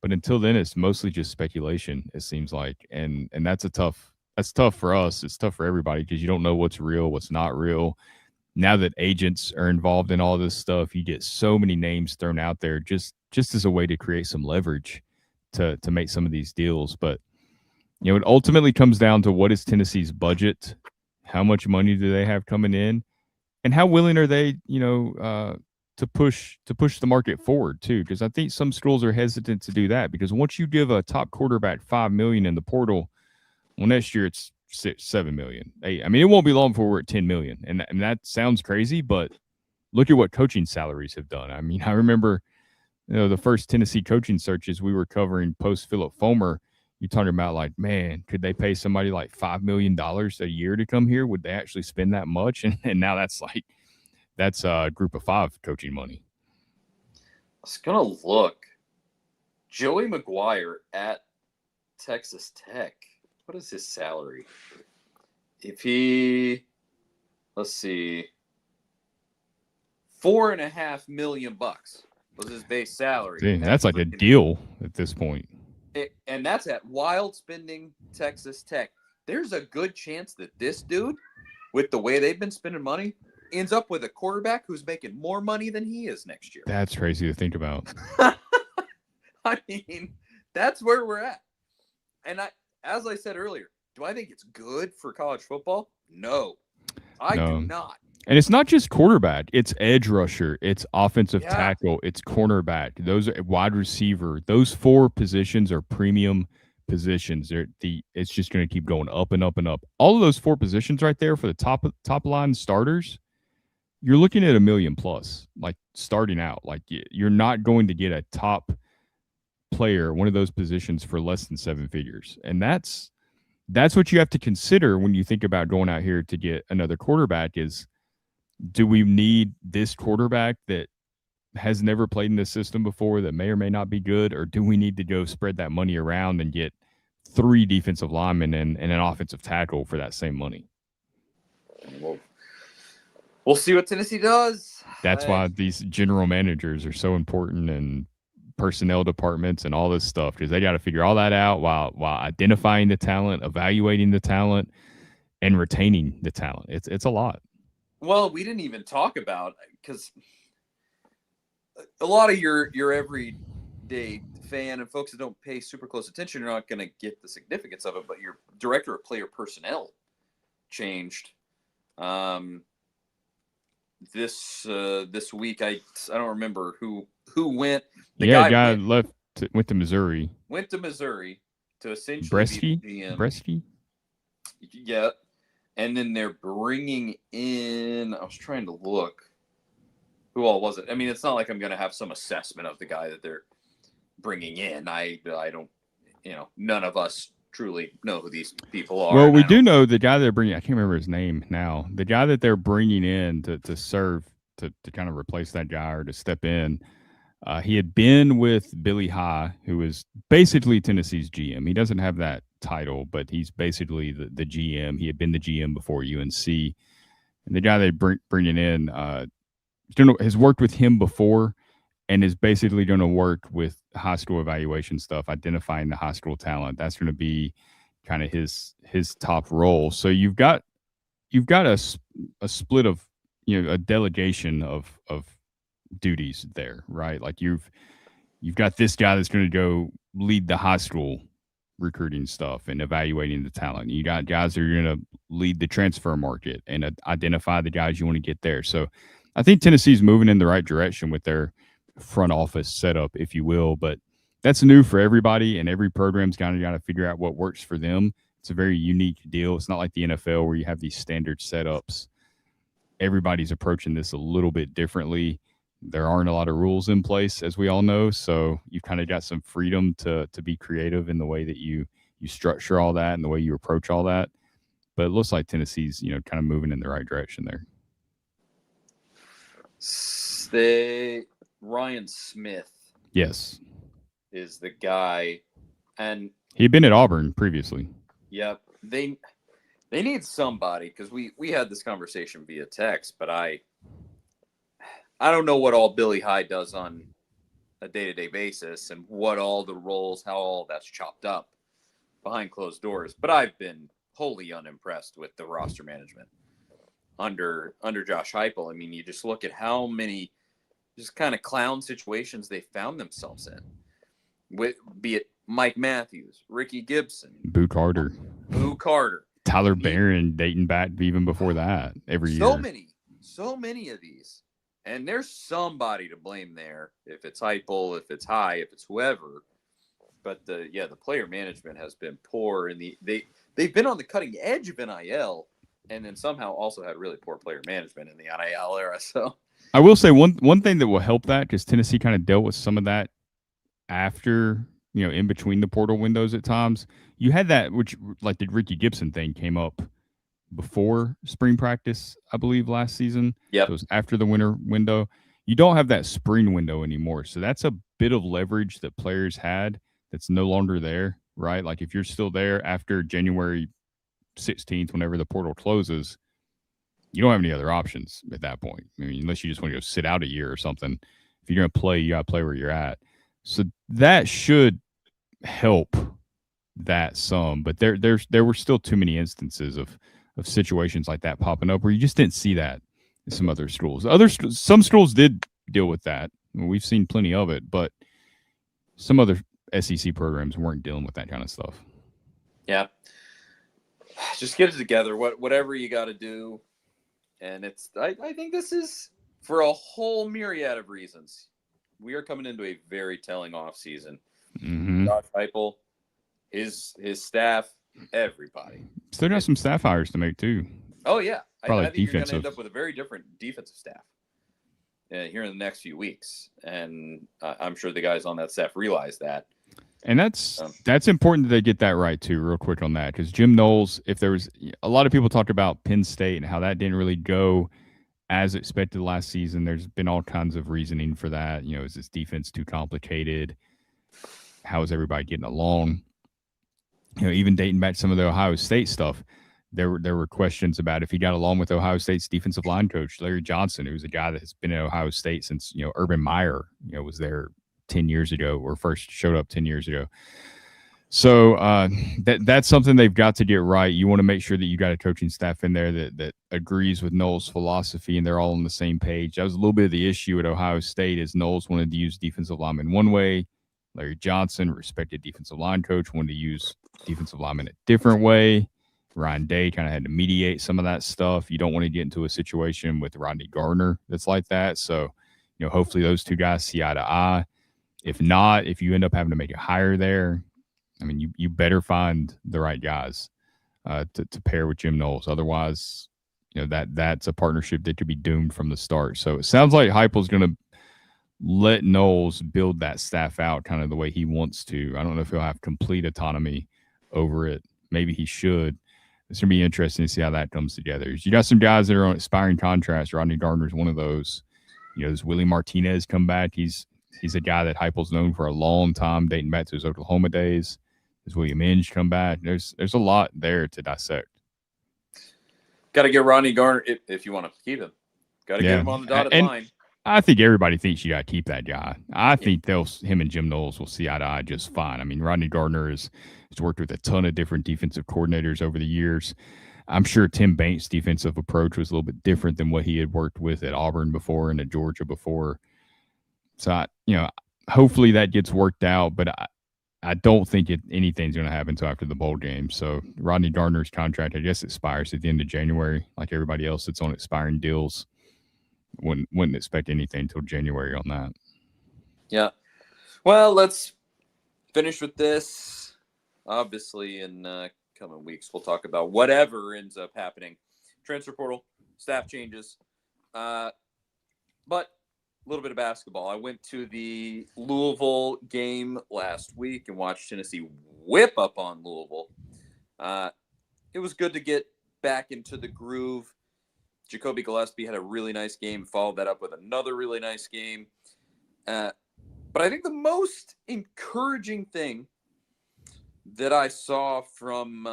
But until then, it's mostly just speculation, it seems like. And that's tough for us. It's tough for everybody because you don't know what's real, what's not real. Now that agents are involved in all this stuff, you get so many names thrown out there just as a way to create some leverage to make some of these deals. But, it ultimately comes down to what is Tennessee's budget, how much money do they have coming in, and how willing are they, to push the market forward too, because I think some schools are hesitant to do that, because once you give a top quarterback $5 million in the portal, well, next year it's $7 million. I mean, it won't be long before we're at $10 million, and that sounds crazy, but look at what coaching salaries have done. I mean, I remember, the first Tennessee coaching searches we were covering post Philip Fulmer. You're talking about, like, man, could they pay somebody like $5 million a year to come here? Would they actually spend that much? And now that's Group of Five coaching money. I was gonna look. Joey McGuire at Texas Tech. What is his salary? Let's see, $4.5 million was his base salary. Dang, that's like a deal at this point. And that's at wild spending Texas Tech. There's a good chance that this dude, with the way they've been spending money, ends up with a quarterback who's making more money than he is next year. That's crazy to think about. I mean, that's where we're at. And as I said earlier, do I think it's good for college football? No, I do not. And it's not just quarterback. It's edge rusher. It's offensive tackle. It's cornerback. Those are wide receiver. Those four positions are premium positions. It's just going to keep going up and up and up. All of those four positions right there for the top line starters, you're looking at $1 million plus, like, starting out. Like, you're not going to get a top player, one of those positions, for less than seven figures. And that's what you have to consider when you think about going out here to get another quarterback is, do we need this quarterback that has never played in this system before that may or may not be good, or do we need to go spread that money around and get 3 defensive linemen and an offensive tackle for that same money? We'll see what Tennessee does. That's why these general managers are so important, and personnel departments and all this stuff, because they got to figure all that out while identifying the talent, evaluating the talent, and retaining the talent. It's a lot. Well, we didn't even talk about, because a lot of your everyday fan and folks that don't pay super close attention are not going to get the significance of it, but your director of player personnel changed this week. I don't remember who went. The guy went to Missouri. Went to Missouri to essentially Bresky? be the GM. Bresky? Yeah. And then they're bringing in, I was trying to look, who all was it? I mean, it's not like I'm going to have some assessment of the guy that they're bringing in. I don't, none of us truly know who these people are. Well, we do know the guy they're bringing. I can't remember his name now. The guy that they're bringing in to serve, to kind of replace that guy or to step in. He had been with Billy High, who is basically Tennessee's GM. He doesn't have that title, but he's basically the GM. He had been the GM before UNC. And the guy they bringing in has worked with him before and is basically going to work with high school evaluation stuff, identifying the high school talent. That's going to be kind of his top role. So you've got a split of, a delegation of duties there, right? Like you've got this guy that's going to go lead the high school recruiting stuff and evaluating the talent. You got guys that are going to lead the transfer market and identify the guys you want to get there. So I think Tennessee's moving in the right direction with their front office setup, if you will, but that's new for everybody, and every program's got to figure out what works for them. It's a very unique deal. It's not like the NFL where you have these standard setups. Everybody's approaching this a little bit differently. there aren't a lot of rules in place, as we all know. So you've kind of got some freedom to be creative in the way that you structure all that and the way you approach all that. But it looks like Tennessee's, kind of moving in the right direction there. Ryan Smith. Yes. Is the guy, and he had been at Auburn previously. Yep. They need somebody, because we had this conversation via text, but I don't know what all Billy Hyde does on a day-to-day basis and what all the roles, how all that's chopped up behind closed doors. But I've been wholly unimpressed with the roster management under Josh Heupel. I mean, you just look at how many just kind of clown situations they found themselves in. Be it Mike Matthews, Ricky Gibson, Boo Carter, Tyler Barron, dating back even before that, every year. So many of these, and there's somebody to blame there. If it's Heupel, if it's High, if it's whoever, but the player management has been poor, and they've been on the cutting edge of NIL, and then somehow also had really poor player management in the NIL era. So I will say one thing that will help that, because Tennessee kind of dealt with some of that after, in between the portal windows at times. You had that, which, like the Ricky Gibson thing, came up before spring practice, I believe, last season. Yeah, so it was after the winter window. You don't have that spring window anymore, so that's a bit of leverage that players had that's no longer there, right? Like if you're still there after January 16th, whenever the portal closes, you don't have any other options at that point. I mean, unless you just want to go sit out a year or something. If you're going to play, you got to play where you're at. So that should help that some, but there were still too many instances of situations like that popping up where you just didn't see that in some other schools. Some schools did deal with that. We've seen plenty of it, but some other SEC programs weren't dealing with that kind of stuff. Yeah, just get it together. Whatever you got to do, and I think this is for a whole myriad of reasons. We are coming into a very telling off season. Mm-hmm. Josh Heupel, his staff, everybody. Still got some staff hires to make too. Oh yeah, probably I think you're going to end up with a very different defensive staff here in the next few weeks, and I'm sure the guys on that staff realize that. And that's important that they get that right too. Real quick on that, because Jim Knowles, if there was a lot of people talked about Penn State and how that didn't really go as expected last season. There's been all kinds of reasoning for that. Is this defense too complicated? How is everybody getting along? Even dating back to some of the Ohio State stuff, there were questions about if he got along with Ohio State's defensive line coach, Larry Johnson, who's a guy that has been at Ohio State since, Urban Meyer, was there 10 years ago, or first showed up 10 years ago. So that's something they've got to get right. You want to make sure that you got a coaching staff in there that agrees with Knowles' philosophy and they're all on the same page. That was a little bit of the issue at Ohio State, is Knowles wanted to use defensive linemen one way. Larry Johnson, respected defensive line coach, wanted to use defensive linemen a different way. Ryan Day kind of had to mediate some of that stuff. You don't want to get into a situation with Rodney Gardner that's like that. So, hopefully those two guys see eye to eye. If not, if you end up having to make a hire there, I mean, you better find the right guys to pair with Jim Knowles. Otherwise, that's a partnership that could be doomed from the start. So it sounds like Heupel's going to let Knowles build that staff out kind of the way he wants to. I don't know if he'll have complete autonomy over it. Maybe he should. It's going to be interesting to see how that comes together. You got some guys that are on expiring contracts. Rodney Gardner's one of those. Does Willie Martinez come back? He's a guy that Heupel's known for a long time, dating back to his Oklahoma days. Does William Inge come back? There's a lot there to dissect. Got to get Rodney Gardner if you want to keep him. Got to get him on the dotted line. I think everybody thinks you got to keep that guy. I think him and Jim Knowles will see eye to eye just fine. I mean, Rodney Gardner has worked with a ton of different defensive coordinators over the years. I'm sure Tim Banks' defensive approach was a little bit different than what he had worked with at Auburn before and at Georgia before. So, hopefully that gets worked out, but I don't think anything's going to happen until after the bowl game. So Rodney Gardner's contract, I guess, expires at the end of January, like everybody else that's on expiring deals. Wouldn't expect anything until January on that. Yeah. Well, let's finish with this. Obviously, in coming weeks, we'll talk about whatever ends up happening. Transfer portal, staff changes. But little bit of basketball. I went to the Louisville game last week and watched Tennessee whip up on Louisville. It was good to get back into the groove. Jacoby Gillespie had a really nice game, followed that up with another really nice game. But I think the most encouraging thing that I saw from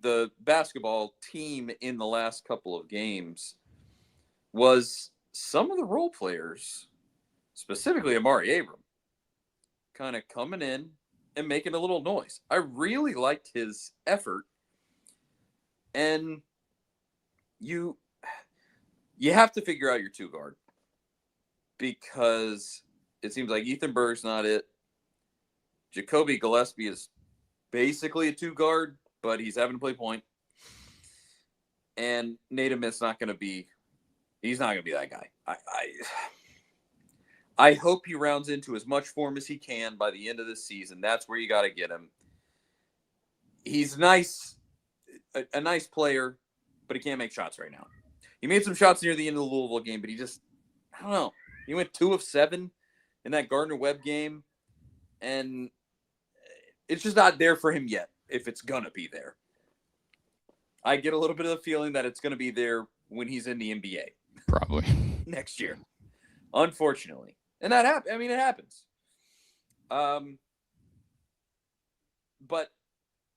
the basketball team in the last couple of games was some of the role players, specifically Amari Abram, kind of coming in and making a little noise. I really liked his effort. And you have to figure out your two guard, because it seems like Ethan Berg's not it. Jacoby Gillespie is basically a two guard, but he's having to play point. And Nate Smith's not going to be that guy. I hope he rounds into as much form as he can by the end of this season. That's where you got to get him. He's nice, a nice player, but he can't make shots right now. He made some shots near the end of the Louisville game, but I don't know. He went 2 of 7 in that Gardner-Webb game, and it's just not there for him yet, if it's going to be there. I get a little bit of the feeling that it's going to be there when he's in the NBA. Probably. Next year, unfortunately. And that happens. I mean, it happens. But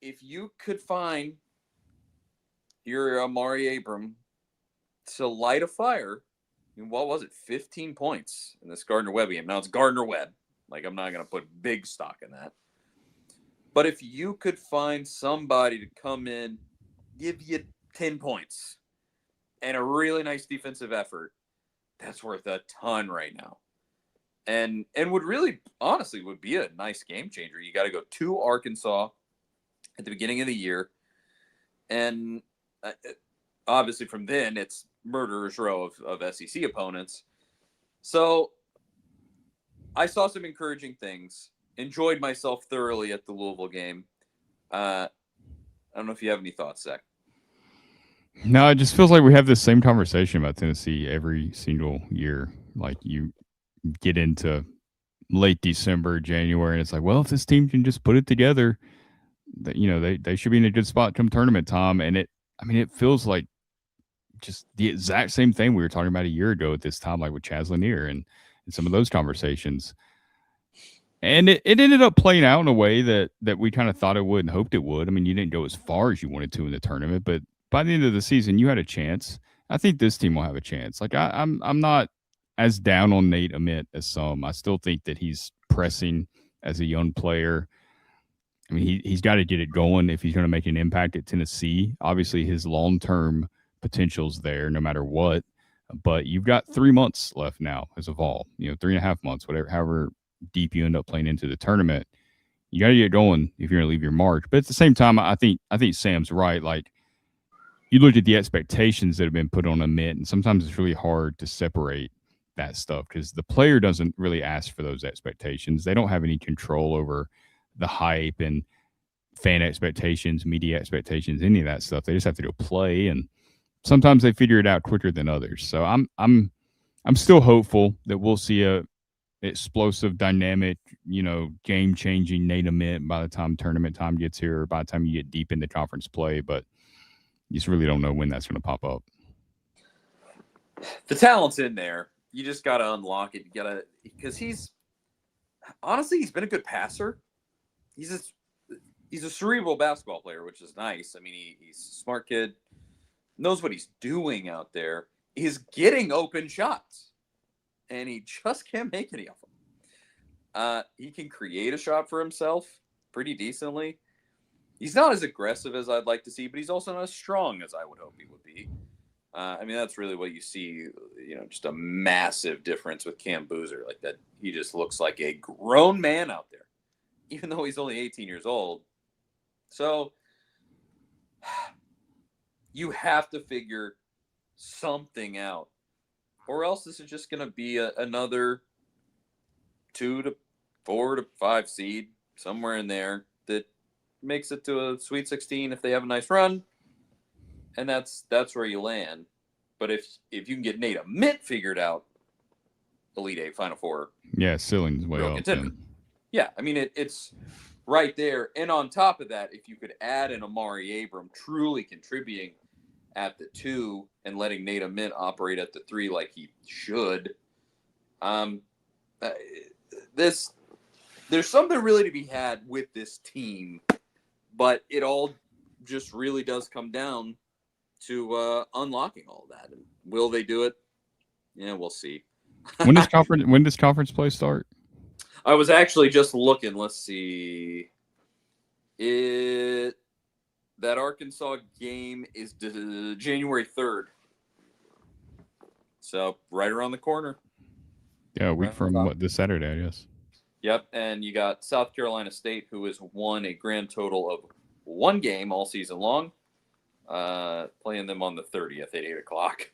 if you could find your Amari Abram to light a fire, I mean, what was it? 15 points in this Gardner-Webb game. Now it's Gardner-Webb. Like, I'm not going to put big stock in that. But if you could find somebody to come in, give you 10 points and a really nice defensive effort, that's worth a ton right now. And would really, honestly, would be a nice game changer. You got to go to Arkansas at the beginning of the year. And obviously from then, it's murderer's row of SEC opponents. So I saw some encouraging things. Enjoyed myself thoroughly at the Louisville game. I don't know if you have any thoughts, Zach. No, it just feels like we have this same conversation about Tennessee every single year. Like, you get into late December, January, and it's like, well, if this team can just put it together, that, you know, they should be in a good spot come tournament time. And it feels like just the exact same thing we were talking about a year ago at this time, like with Chaz Lanier and some of those conversations. And it ended up playing out in a way that we kind of thought it would and hoped it would. I mean, you didn't go as far as you wanted to in the tournament, but by the end of the season, you had a chance. I think this team will have a chance. Like, I'm not as down on Nate Smith as some. I still think that he's pressing as a young player. I mean, he's got to get it going if he's going to make an impact at Tennessee. Obviously, his long-term potential's there no matter what. But you've got 3 months left now as a Vol. 3.5 months, whatever, however deep you end up playing into the tournament. You got to get going if you're going to leave your mark. But at the same time, I think Sam's right. Like, you look at the expectations that have been put on Smith, and sometimes it's really hard to separate that stuff because the player doesn't really ask for those expectations. They don't have any control over the hype and fan expectations, media expectations, any of that stuff. They just have to go play, and sometimes they figure it out quicker than others. So I'm still hopeful that we'll see a explosive, dynamic, game-changing Nate Smith by the time tournament time gets here, or by the time you get deep into conference play. But you just really don't know when that's going to pop up. The talent's in there. You just got to unlock it. You got to, because he's been a good passer. He's a cerebral basketball player, which is nice. I mean, he's a smart kid, knows what he's doing out there. He's getting open shots, and he just can't make any of them. He can create a shot for himself pretty decently. He's not as aggressive as I'd like to see, but he's also not as strong as I would hope he would be. I mean, that's really what you see, just a massive difference with Cam Boozer. Like that, he just looks like a grown man out there, even though he's only 18 years old. So you have to figure something out, or else this is just going to be another 2 to 4 to 5 seed somewhere in there that makes it to a Sweet 16 if they have a nice run, and that's where you land. But if you can get Nate Mint figured out, Elite Eight, Final Four, Yeah, ceiling's way real up. contender. Yeah, I mean it's right there. And on top of that, if you could add an Amari Abram truly contributing at the 2 and letting Nate Mint operate at the 3 like he should, there's something really to be had with this team, but it all just really does come down to unlocking all that. And will they do it? Yeah, we'll see. When does conference play start? I was actually just looking. Let's see. That Arkansas game is January 3rd. So right around the corner. Yeah, a week from this Saturday, I guess. Yep, and you got South Carolina State, who has won a grand total of 1 game all season long, playing them on the 30th at 8 o'clock.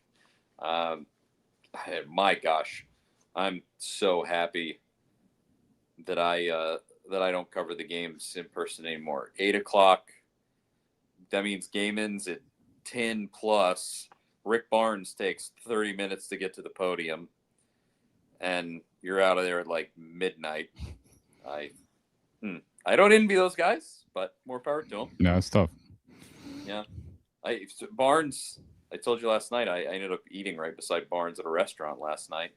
My gosh, I'm so happy that I don't cover the games in person anymore. 8 o'clock, that means game ends at 10 plus. Rick Barnes takes 30 minutes to get to the podium, and you're out of there at like midnight. I don't envy those guys, but more power to them. No, it's tough. Yeah. Barnes, I told you last night, I ended up eating right beside Barnes at a restaurant last night.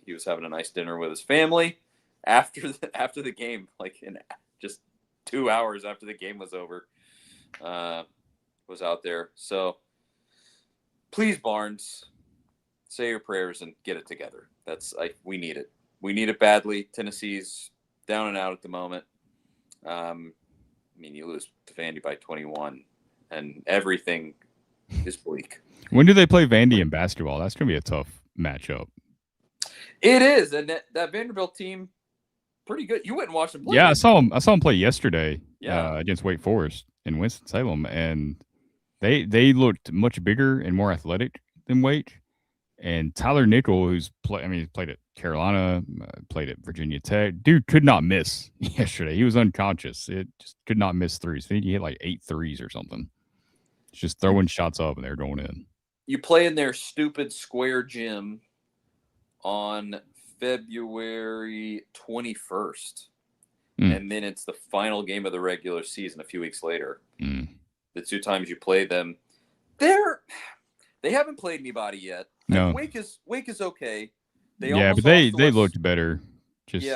He was having a nice dinner with his family after the game, like in just 2 hours after the game was over, was out there. So please, Barnes, say your prayers and get it together. We need it. We need it badly. Tennessee's down and out at the moment. I mean, you lose to Vandy by 21, and everything is bleak. When do they play Vandy in basketball? That's going to be a tough matchup. It is, and that Vanderbilt team, pretty good. You went and watched them play. Yeah, I saw them play yesterday. Yeah. Against Wake Forest in Winston-Salem, and they looked much bigger and more athletic than Wake. And Tyler Nickel, he's played at Carolina, played at Virginia Tech. Dude could not miss yesterday. He was unconscious. It just could not miss threes. I think he hit like 8 threes or something. Just throwing shots up and they're going in. You play in their stupid square gym on February 21st. And then it's the final game of the regular season a few weeks later. The 2 times you play them, they haven't played anybody yet. No. Wake is okay. But they looked better, just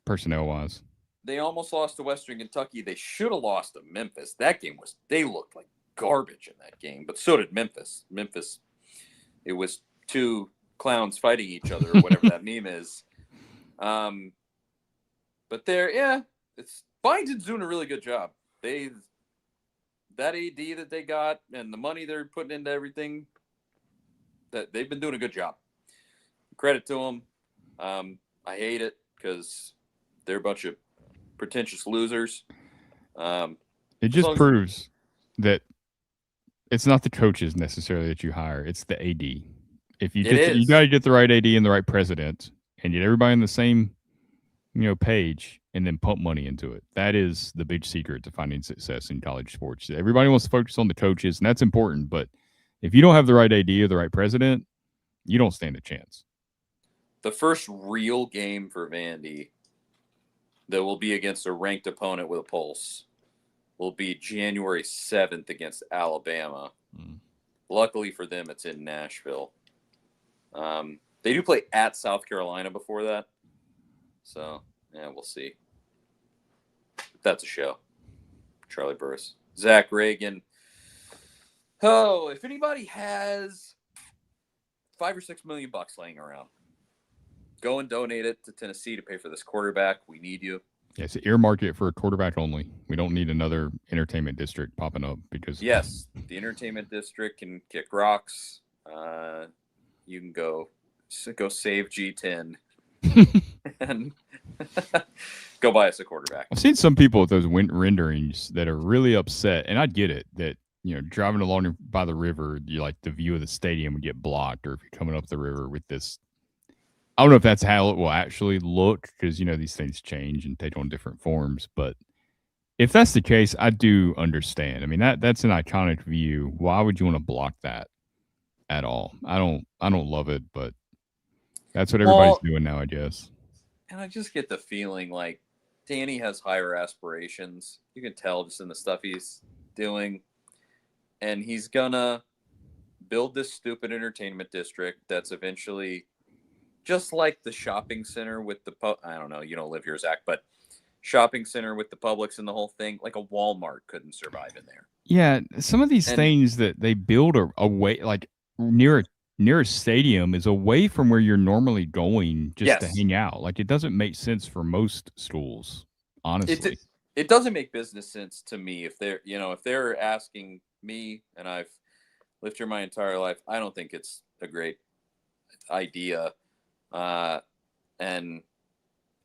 personnel wise. They almost lost to Western Kentucky. They should have lost to Memphis. They looked like garbage in that game, but so did Memphis. It was 2 clowns fighting each other, or whatever that meme is. But Byington's doing a really good job. That AD that they got and the money they're putting into everything, that they've been doing a good job. Credit to them. I hate it because they're a bunch of pretentious losers. It just proves that it's not the coaches necessarily that you hire; it's the AD. If you you got to get the right AD and the right president, and get everybody on the same, page, and then pump money into it. That is the big secret to finding success in college sports. Everybody wants to focus on the coaches, and that's important. But if you don't have the right AD or the right president, you don't stand a chance. The first real game for Vandy that will be against a ranked opponent with a pulse will be January 7th against Alabama. Luckily for them, it's in Nashville. They do play at South Carolina before that. So, yeah, we'll see. That's a show. Charlie Burris. Zach Reagan. Oh, if anybody has $5 or $6 million laying around, go and donate it to Tennessee to pay for this quarterback. We need you. Yes, earmark it for a quarterback only. We don't need another entertainment district popping up because yes, the entertainment district can kick rocks. You can go save G10 and go buy us a quarterback. I've seen some people with those renderings that are really upset, and I get it that driving along by the river, the view of the stadium would get blocked, or if you're coming up the river with this. I don't know if that's how it will actually look because, these things change and take on different forms. But if that's the case, I do understand. I mean, that's an iconic view. Why would you want to block that? at all. I don't love it, but that's what everybody's doing now, I guess. And I just get the feeling like Danny has higher aspirations. You can tell just in the stuff he's doing. And he's gonna build this stupid entertainment district that's eventually just like the shopping center with the I don't know, you don't live here, Zach, but shopping center with the Publix and the whole thing, like a Walmart couldn't survive in there. Yeah, some of these things that they build are away, like near a stadium, is away from where you're normally going just to hang out. Like, it doesn't make sense for most schools, honestly. It doesn't make business sense to me if they're asking me, and I've lived here my entire life. I don't think it's a great idea, and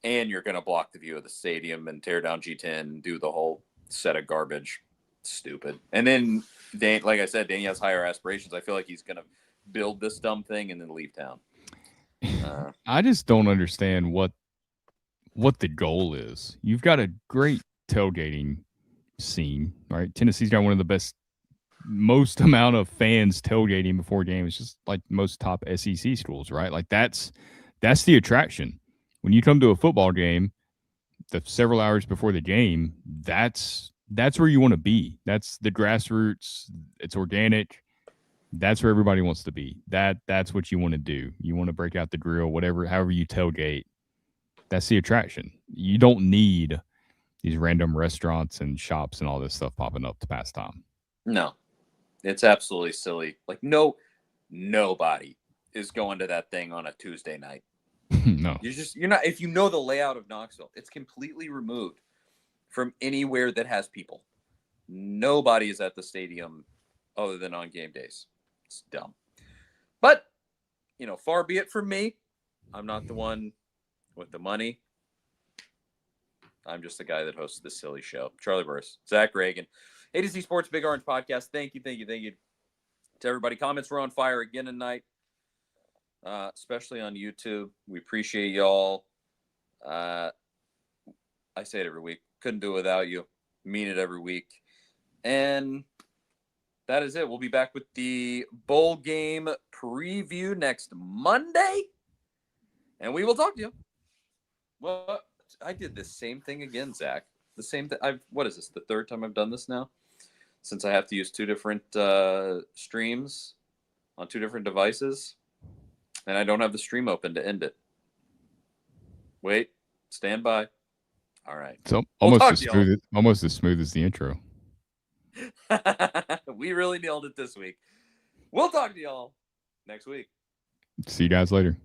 you're going to block the view of the stadium and tear down G10 and do the whole set of garbage. Stupid. And then, like I said, Danny has higher aspirations. I feel like he's going to build this dumb thing and then leave town. I just don't understand what the goal is. You've got a great tailgating scene, right? Tennessee's got one of the best, most amount of fans tailgating before games, just like most top SEC schools, right? Like that's the attraction. When you come to a football game, the several hours before the game, that's where you want to be. That's the grassroots. It's organic. That's where everybody wants to be. That's what you want to do. You want to break out the grill, however you tailgate. That's the attraction. You don't need these random restaurants and shops and all this stuff popping up to pass time. No, it's absolutely silly. Like nobody is going to that thing on a Tuesday night. No, you're not. If you know the layout of Knoxville, it's completely removed from anywhere that has people. Nobody is at the stadium other than on game days. It's dumb. But, far be it from me. I'm not the one with the money. I'm just the guy that hosts this silly show. Charlie Burris, Zach Reagan, A to Z Sports Big Orange Podcast. Thank you to everybody. Comments were on fire again tonight, especially on YouTube. We appreciate y'all. I say it every week. Couldn't do it without you. Mean it every week. And that is it. We'll be back with the bowl game preview next Monday. And we will talk to you. Well, I did the same thing again, Zach. The same thing. What is this? The third time I've done this now? Since I have to use two different streams on two different devices. And I don't have the stream open to end it. Wait. Stand by. All right. So almost as smooth as the intro. We really nailed it this week. We'll talk to y'all next week. See you guys later.